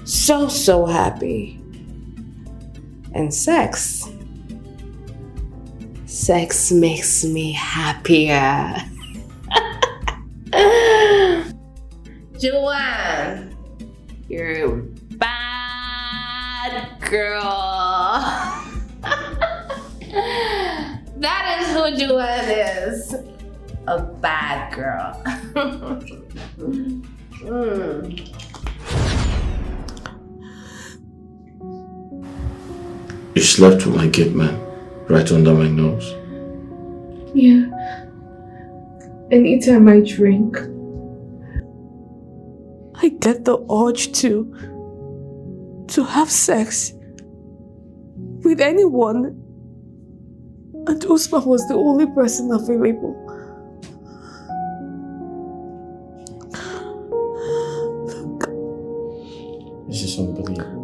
So happy. And sex makes me happier. Joanne, you're a bad girl. That is who Joanne is. a bad girl. You slept with my gate man right under my nose. Yeah. Anytime I drink, I get the urge to have sex with anyone. And Usman was the only person available. This is unbelievable.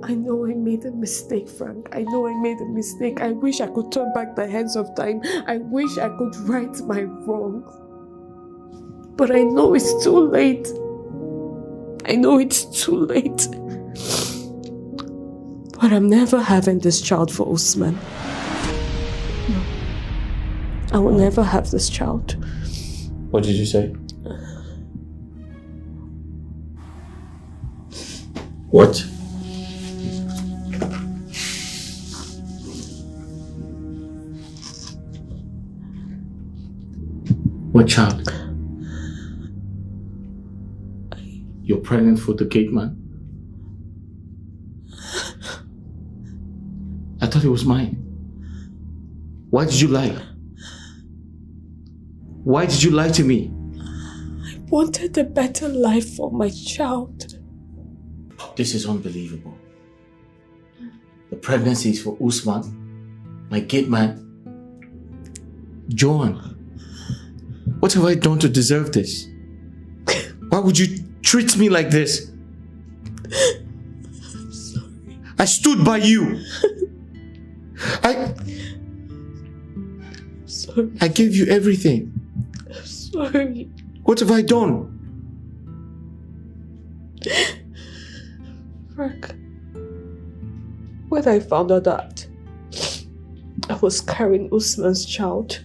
I know I made a mistake, Frank. I know I made a mistake. I wish I could turn back the hands of time. I wish I could right my wrongs. But I know it's too late. I know it's too late. But I'm never having this child for Usman. No. I will never have this child. What did you say? What? What child? You're pregnant for the gate man? I thought it was mine. Why did you lie? Why did you lie to me? I wanted a better life for my child. This is unbelievable. The pregnancy is for Usman, my gate man. Joan, what have I done to deserve this? Why would you treat me like this? I'm sorry. I stood by you. Sorry. I gave you everything. I'm sorry. What have I done? Frank, when I found out that I was carrying Usman's child,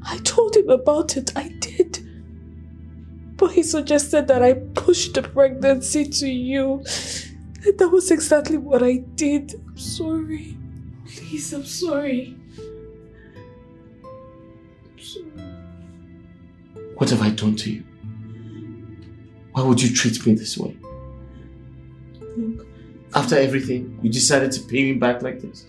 I told him about it. I did. But he suggested that I push the pregnancy to you. And that was exactly what I did. I'm sorry. Please, I'm sorry. I'm sorry. What have I done to you? Why would you treat me this way? Look, after everything, you decided to pay me back like this?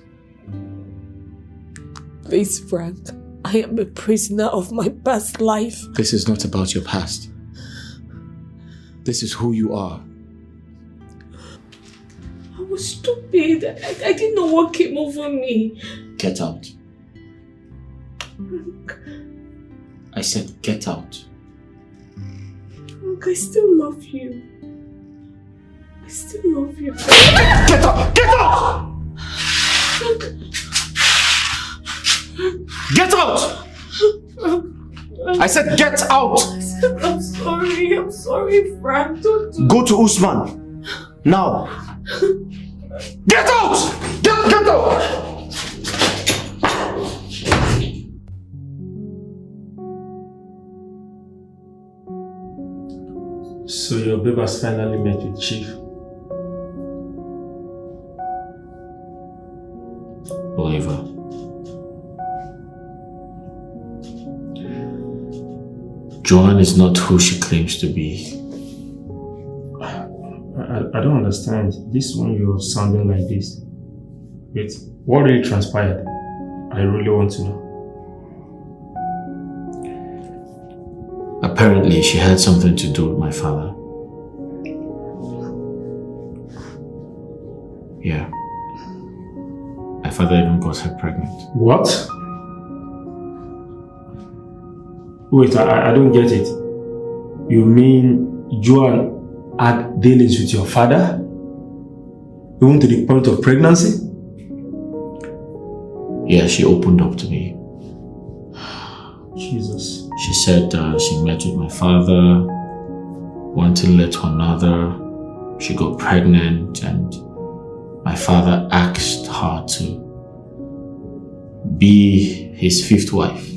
Please, Frank. I am a prisoner of my past life. This is not about your past. This is who you are. I was stupid. I didn't know what came over me. Get out. Frank, I said get out. Frank, I still love you. I still love you. Get out! Get out! Frank. Get out! I said get out! I'm sorry, Frank. Don't Go to Usman. Now. Get out! Get out! So your babe has finally met with Chief. Oliver. Joan is not who she claims to be. I don't understand. This one you're sounding like this. Wait, what really transpired? I really want to know. Apparently, she had something to do with my father. Yeah. My father even got her pregnant. What? Wait, I don't get it. You mean Joan had dealings with your father? Even to the point of pregnancy? Yeah, she opened up to me. Jesus. She said she met with my father, one thing led to another. She got pregnant and my father asked her to be his fifth wife.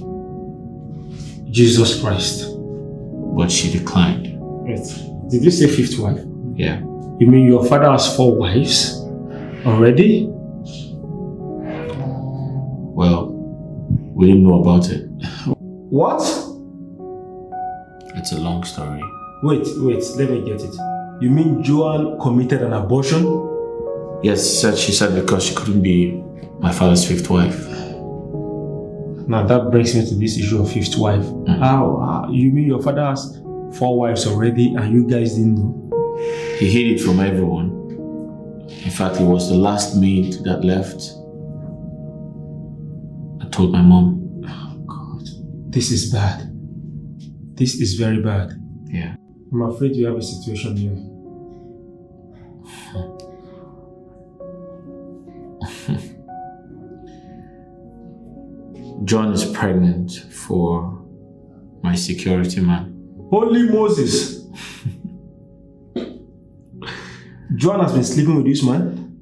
Jesus Christ. But she declined. Wait, did you say fifth wife? Yeah. You mean your father has 4 wives already? Well, we didn't know about it. What? It's a long story. Wait, let me get it. You mean Joan committed an abortion? Yes, she said because she couldn't be my father's fifth wife. Now that brings me to this issue of fifth wife. How? You mean your father has 4 wives already and you guys didn't know? He hid it from everyone. In fact, he was the last maid that left. I told my mom. Oh God, this is bad. This is very bad. Yeah. I'm afraid you have a situation here. John is pregnant for my security man. Holy Moses! Joan has been sleeping with this man?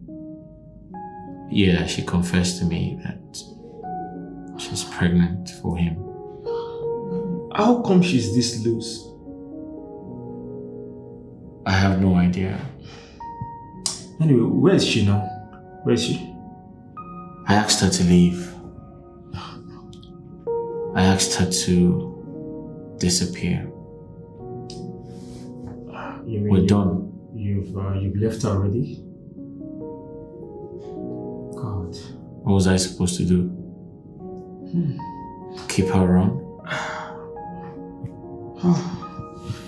Yeah, she confessed to me that she's pregnant for him. How come she's this loose? I have no idea. Anyway, where is she now? Where is she? I asked her to leave. I asked her to disappear. We're done. You've left her already? God. What was I supposed to do? Keep her around?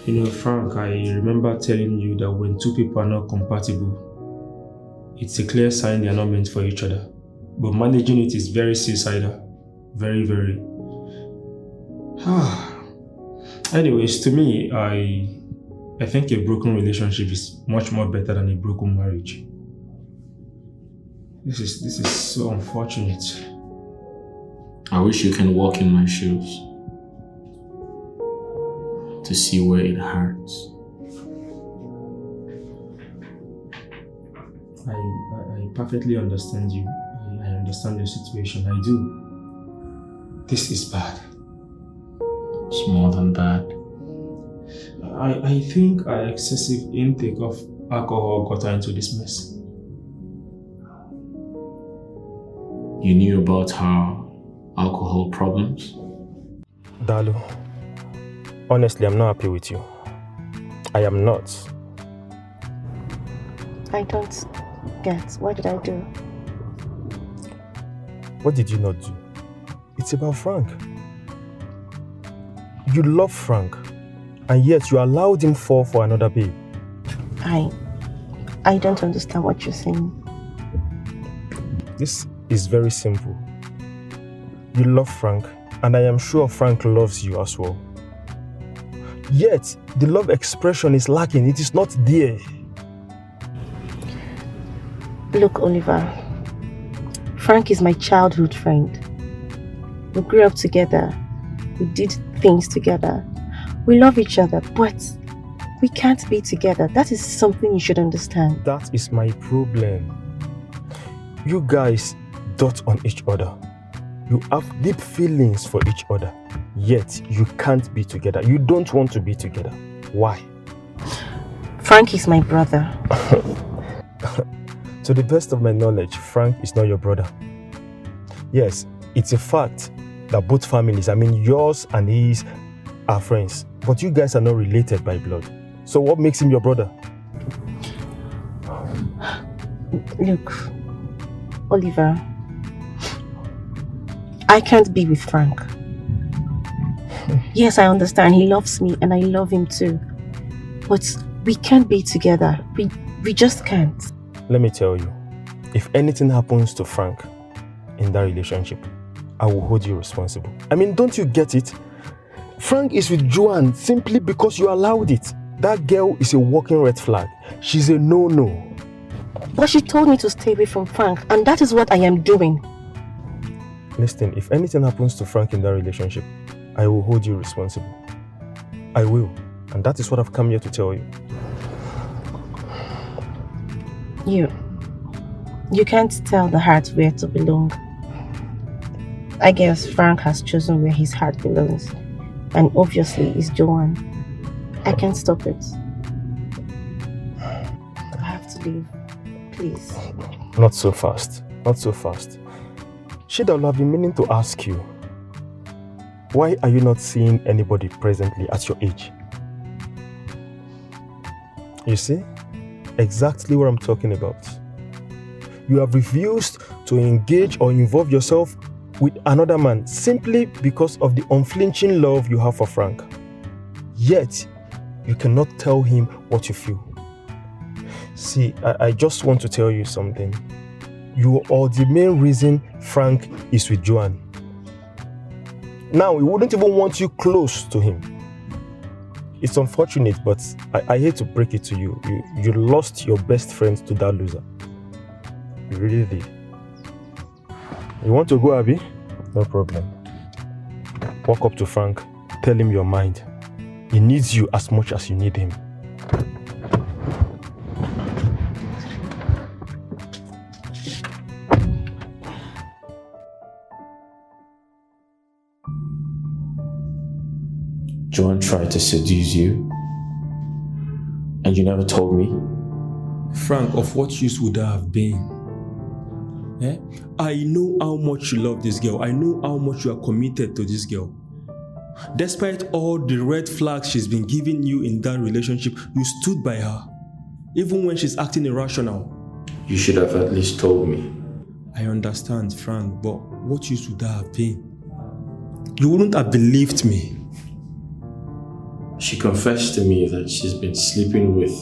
You know, Frank, I remember telling you that when two people are not compatible, it's a clear sign they are not meant for each other. But managing it is very suicidal. Very, very. Anyways, to me, I think a broken relationship is much more better than a broken marriage. This is so unfortunate. I wish you can walk in my shoes to see where it hurts. I perfectly understand you. I understand your situation. I do. This is bad. It's more than bad. I think our excessive intake of alcohol got her into this mess. You knew about her alcohol problems? Dalo, honestly, I'm not happy with you. I am not. I don't get. What did I do? What did you not do? It's about Frank. You love Frank, and yet you allowed him fall for another babe. I don't understand what you're saying. This is very simple. You love Frank, and I am sure Frank loves you as well. Yet, the love expression is lacking. It is not there. Look, Oliver. Frank is my childhood friend. We grew up together. We did things together. We love each other, but we can't be together. That is something you should understand. That is my problem. You guys dot on each other. You have deep feelings for each other, yet you can't be together. You don't want to be together. Why? Frank is my brother. To the best of my knowledge, Frank is not your brother. Yes, it's a fact that both families, I mean yours and his, are friends. But you guys are not related by blood. So what makes him your brother? Look, Oliver, I can't be with Frank. Yes, I understand. He loves me and I love him too. But we can't be together. We just can't. Let me tell you, if anything happens to Frank in that relationship, I will hold you responsible. I mean, don't you get it? Frank is with Joan simply because you allowed it. That girl is a walking red flag. She's a no-no. But she told me to stay away from Frank, and that is what I am doing. Listen, if anything happens to Frank in that relationship, I will hold you responsible. I will. And that is what I've come here to tell you. You can't tell the heart where to belong. I guess Frank has chosen where his heart belongs. And obviously it's Joan. I can't stop it. I have to leave. Please. Not so fast. Not so fast. Shida, I've been meaning to ask you. Why are you not seeing anybody presently at your age? You see? Exactly what I'm talking about. You have refused to engage or involve yourself with another man simply because of the unflinching love you have for Frank. Yet, you cannot tell him what you feel. See, I just want to tell you something. You are the main reason Frank is with Joan. Now, he wouldn't even want you close to him. It's unfortunate, but I hate to break it to you. You lost your best friend to that loser. You really did. You want to go, Abby? No problem. Walk up to Frank. Tell him your mind. He needs you as much as you need him. Joan tried to seduce you, and you never told me? Frank, of what use would that have been? I know how much you love this girl. I know how much you are committed to this girl. Despite all the red flags she's been giving you in that relationship, you stood by her, even when she's acting irrational. You should have at least told me. I understand, Frank, but what use would that have been? You wouldn't have believed me. She confessed to me that she's been sleeping with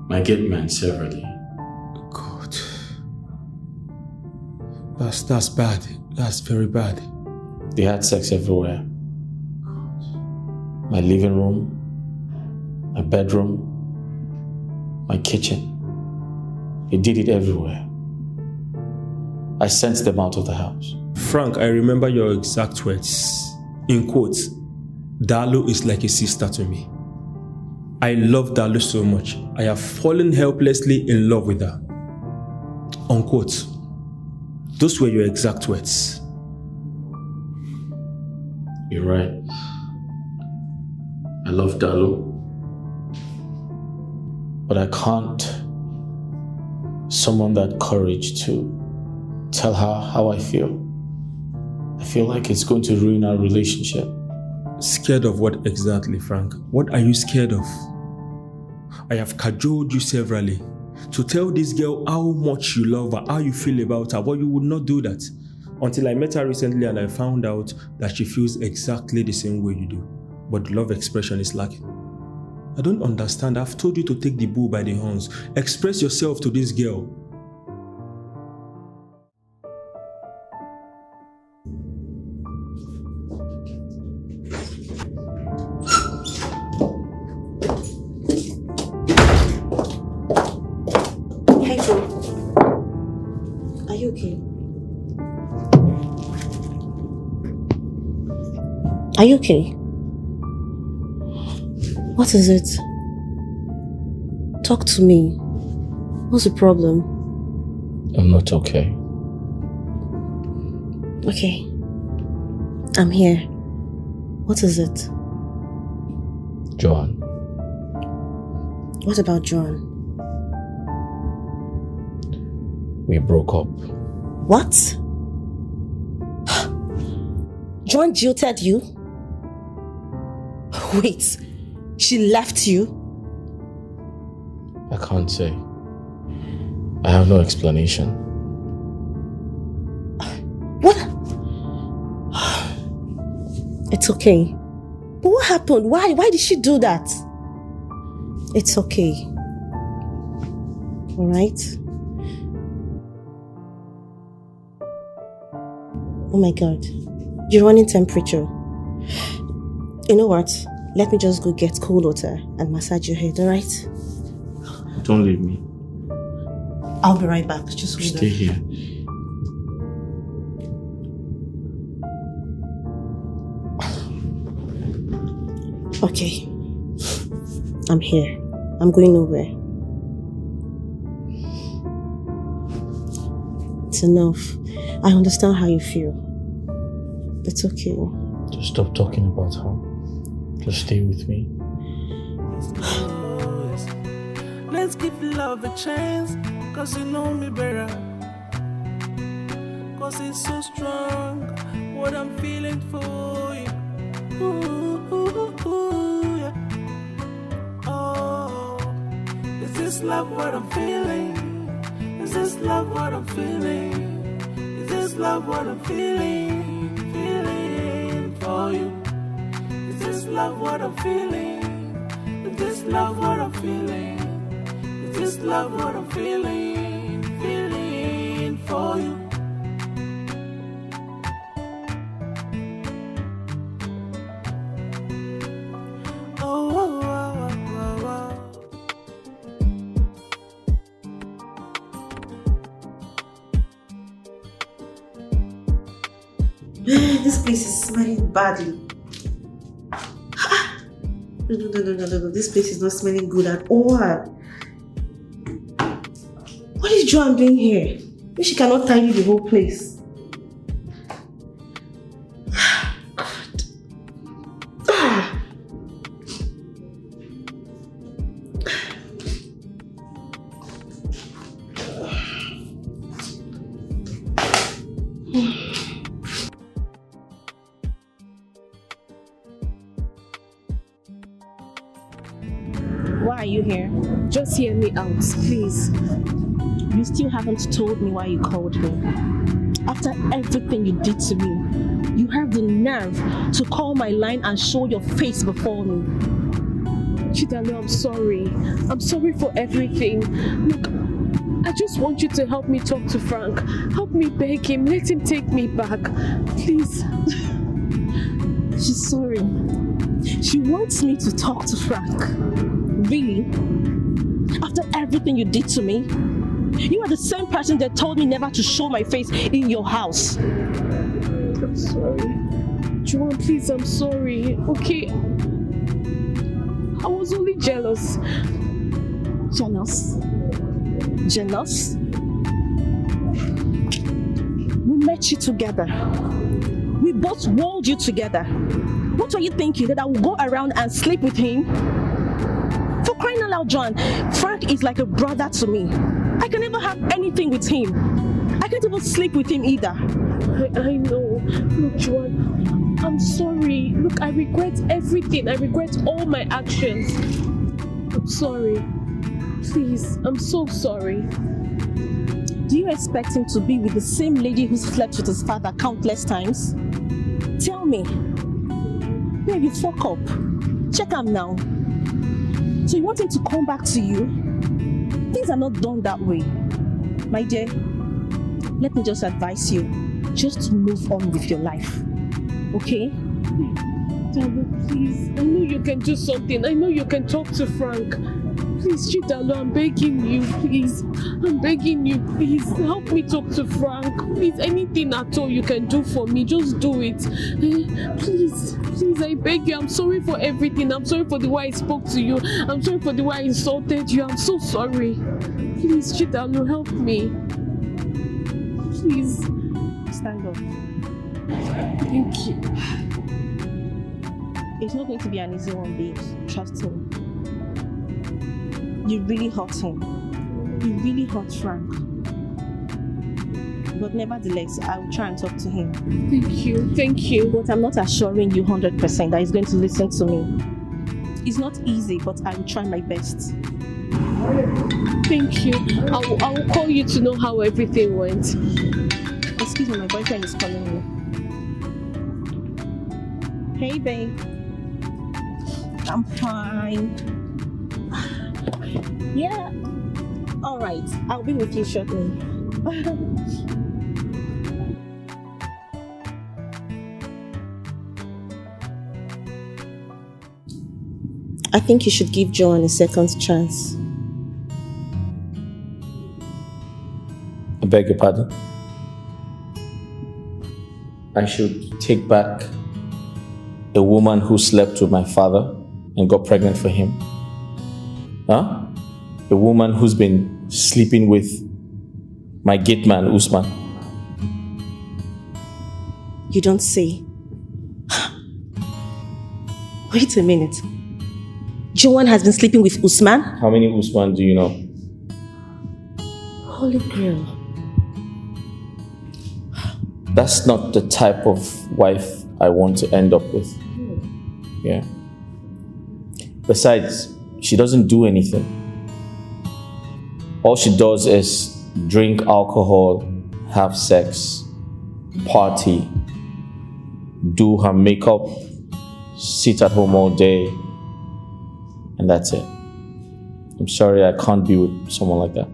my gate man severally. God. That's bad. That's very bad. They had sex everywhere. My living room, my bedroom, my kitchen. They did it everywhere. I sent them out of the house. Frank, I remember your exact words. In quotes, Dalo is like a sister to me. I love Dalo so much. I have fallen helplessly in love with her. Unquote. Those were your exact words. You're right. I love Dalo. But I can't summon that courage to tell her how I feel. I feel like it's going to ruin our relationship. Scared of what exactly, Frank? What are you scared of? I have cajoled you severally to tell this girl how much you love her, how you feel about her, but you would not do that. Until I met her recently and I found out that she feels exactly the same way you do. But the love expression is lacking. I don't understand. I've told you to take the bull by the horns. Express yourself to this girl. Are you okay? Are you okay? What is it? Talk to me. What's the problem? I'm not okay. Okay. I'm here. What is it? Joan. What about Joan? We broke up. What? Joan jilted you? Wait, she left you? I can't say. I have no explanation. What? It's okay. But what happened? Why did she do that? It's okay. Alright? Oh my god. You're running temperature. You know what? Let me just go get cold water and massage your head, alright? Don't leave me. I'll be right back. Just hold Stay on. here. Okay. I'm here. I'm going nowhere. It's enough. I understand how you feel. It's okay. Just stop talking about her. Just stay with me. Let's give love a chance, cause you know me better. Cause it's so strong, what I'm feeling for you. Yeah. Oh, is this love what I'm feeling? Is this love what I'm feeling? Is this love what I'm feeling? Feeling for you. Is this love what I'm feeling? Is this love what I'm feeling? Is this love what I'm feeling? Feeling for you. This place is smelling badly. No. This place is not smelling good at all. What is Joan doing here? Maybe she cannot tidy the whole place. Why are you here? Just hear me out, please. You still haven't told me why you called me. After everything you did to me, you have the nerve to call my line and show your face before me. Chidalo, I'm sorry. I'm sorry for everything. Look, I just want you to help me talk to Frank. Help me beg him. Let him take me back. Please. She's sorry. She wants me to talk to Frank. Really? After everything you did to me? You are the same person that told me never to show my face in your house. I'm sorry. Joan, please, I'm sorry. Okay? I was only jealous. Jealous? Jealous? We met you together. We both walled you together. What were you thinking? That I would go around and sleep with him? For crying out loud, Joan, Frank is like a brother to me. I can never have anything with him. I can't even sleep with him either. I know. Look, Joan, I'm sorry. Look, I regret everything. I regret all my actions. I'm sorry. Please, I'm so sorry. Do you expect him to be with the same lady who slept with his father countless times? Tell me. Maybe fuck up. Check him now. So you want him to come back to you? Things are not done that way. My dear, let me just advise you, just to move on with your life. Okay? Dalo, please. I know you can do something. I know you can talk to Frank. Please, Chidalo, I'm begging you, please. I'm begging you, please. Help me talk to Frank. Please, anything at all you can do for me, just do it. Please, I beg you. I'm sorry for everything. I'm sorry for the way I spoke to you. I'm sorry for the way I insulted you. I'm so sorry. Please, Chidalo, help me. Please. Stand up. Thank you. It's not going to be an easy one, babes. Trust me. You really hurt him. You really hurt Frank. But nevertheless, I will try and talk to him. Thank you. But I'm not assuring you 100% that he's going to listen to me. It's not easy, but I will try my best. Thank you. I will call you to know how everything went. Excuse me, my boyfriend is calling me. Hey, babe. I'm fine. Yeah. All right. I'll be with you shortly. I think you should give Joan a second chance. I beg your pardon? I should take back a woman who slept with my father and got pregnant for him? Huh? A woman who's been sleeping with my gate man, Usman. You don't say. Wait a minute. Joan has been sleeping with Usman? How many Usman do you know? Holy girl. That's not the type of wife I want to end up with. Yeah. Besides, she doesn't do anything. All she does is drink alcohol, have sex, party, do her makeup, sit at home all day, and that's it. I'm sorry, I can't be with someone like that.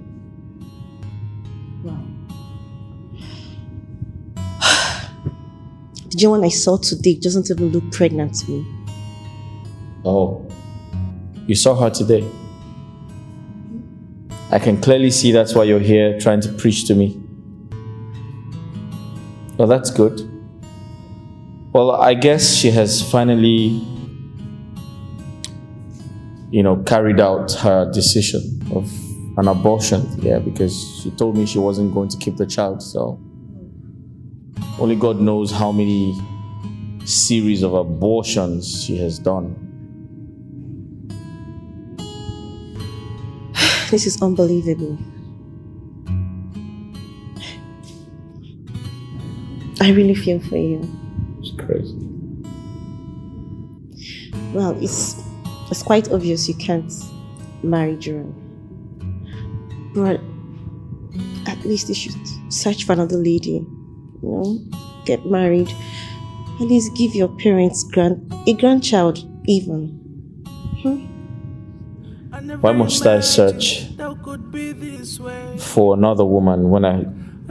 The Joan I saw today doesn't even look pregnant to me. Oh, you saw her today? I can clearly see that's why you're here trying to preach to me. Well, that's good. Well, I guess she has finally, carried out her decision of an abortion. Yeah, because she told me she wasn't going to keep the child, so only God knows how many series of abortions she has done. This is unbelievable. I really feel for you. It's crazy. Well, it's quite obvious you can't marry Joan. But at least you should search for another lady. Get married. At least give your parents a grandchild even. Why must I search for another woman when I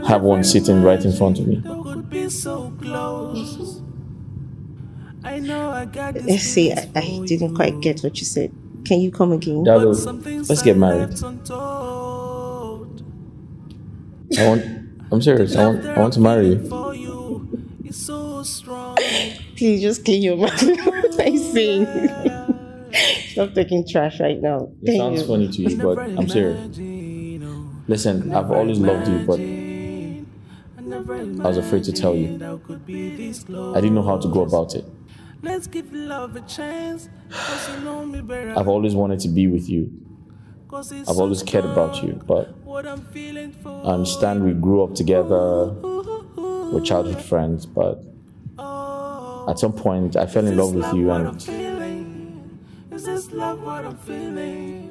have one sitting right in front of me? Let's see, I didn't quite get what you said. Can you come again? Dalo, let's get married. I'm serious. I want to marry you. Please just clean your mouth. I say. Stop taking trash right now. It sounds funny to you, but I'm serious. Listen, I've always loved you, but I was afraid to tell you. I didn't know how to go about it. I've always wanted to be with you. I've always cared about you, but I understand we grew up together, we're childhood friends, but at some point I fell in love with you and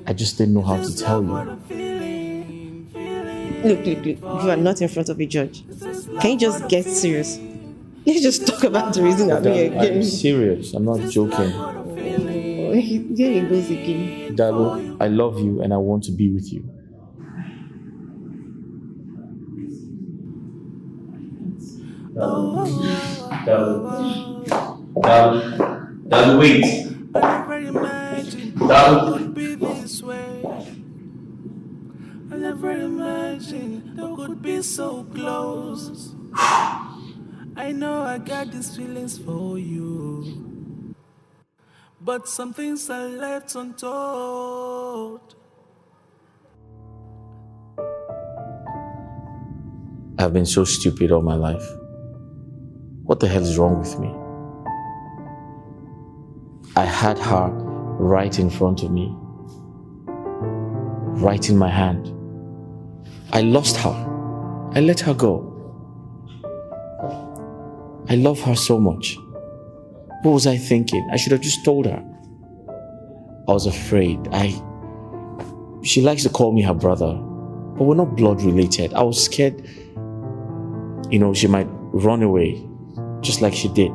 I just didn't know how to tell you. Look, you are not in front of a judge. Can you just get serious? Let's just talk about the reason I'm here. I'm serious, I'm not joking. There he goes again. Dalo, I love you and I want to be with you. Dalo, wait. I never imagined that could be so close. I know I got these feelings for you, but some things are left untold. I've been so stupid all my life. What the hell is wrong with me? I had her right in front of me, right in my hand. I lost her. I let her go. I love her so much. What was I thinking? I should have just told her. I was afraid. She likes to call me her brother, but we're not blood related. I was scared, she might run away, just like she did.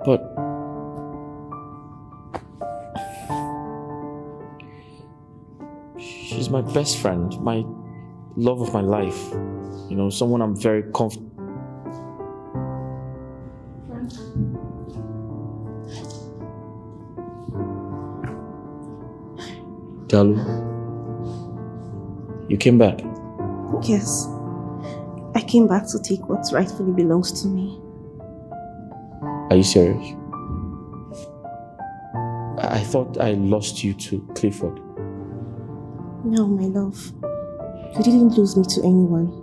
But she's my best friend, my love of my life. Someone I'm very comfortable. Dalo, you came back? Yes. I came back to take what rightfully belongs to me. Are you serious? I thought I lost you to Clifford. No, my love. You didn't lose me to anyone.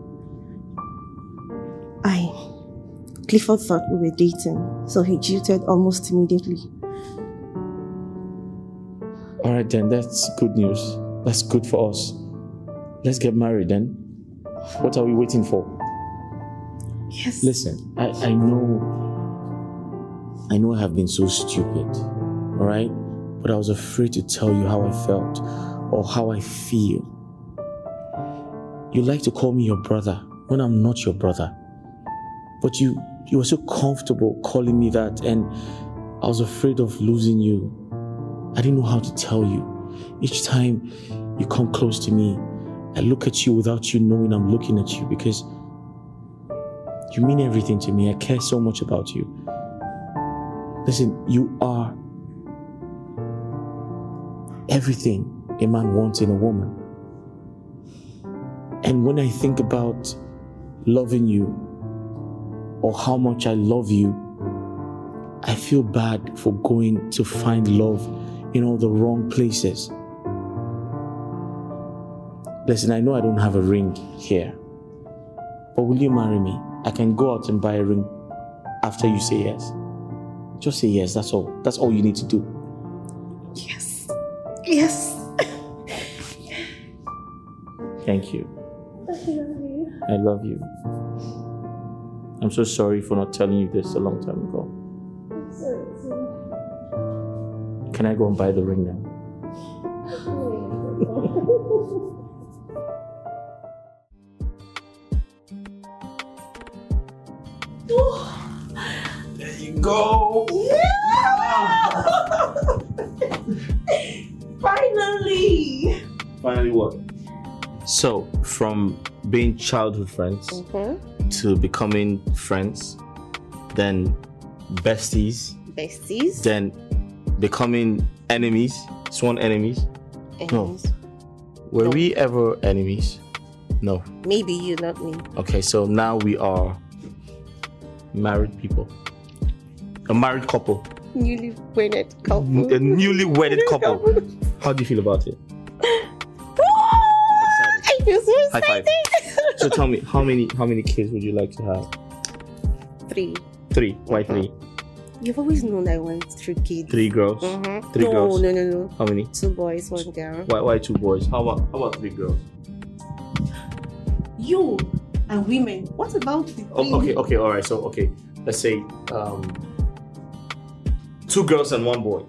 Clifford thought we were dating, so he jilted almost immediately. Alright then, that's good news. That's good for us. Let's get married then. What are we waiting for? Yes. Listen, I know I know I have been so stupid, alright? But I was afraid to tell you how I felt or how I feel. You like to call me your brother when I'm not your brother. But you were so comfortable calling me that, and I was afraid of losing you. I didn't know how to tell you. Each time you come close to me, I look at you without you knowing I'm looking at you, because you mean everything to me. I care so much about you. Listen, you are everything a man wants in a woman. And when I think about loving you or how much I love you, I feel bad for going to find love in all the wrong places. Listen, I know I don't have a ring here, but will you marry me? I can go out and buy a ring after you say yes. Just say yes, that's all. That's all you need to do. Yes. Yes. Thank you. I love you. I love you. I'm so sorry for not telling you this a long time ago. I'm sorry too. Can I go and buy the ring now? There you go. Finally. Finally what? So, from being childhood friends to becoming friends, then besties, then becoming enemies, sworn enemies. No. Were we ever enemies? No. Maybe you, not me. Okay, so now we are married people. A married couple. Newly wedded couple. A newly wedded couple. How do you feel about it? I feel so High five. So tell me, how many kids would you like to have? 3. 3. Why 3? You've always known I want 3 kids. 3 girls. 3 girls. No. How many? 2 boys, 1 girl. Why 2 boys? How about 3 girls? You and women. What about the Okay, all right. So let's say 2 girls and 1 boy.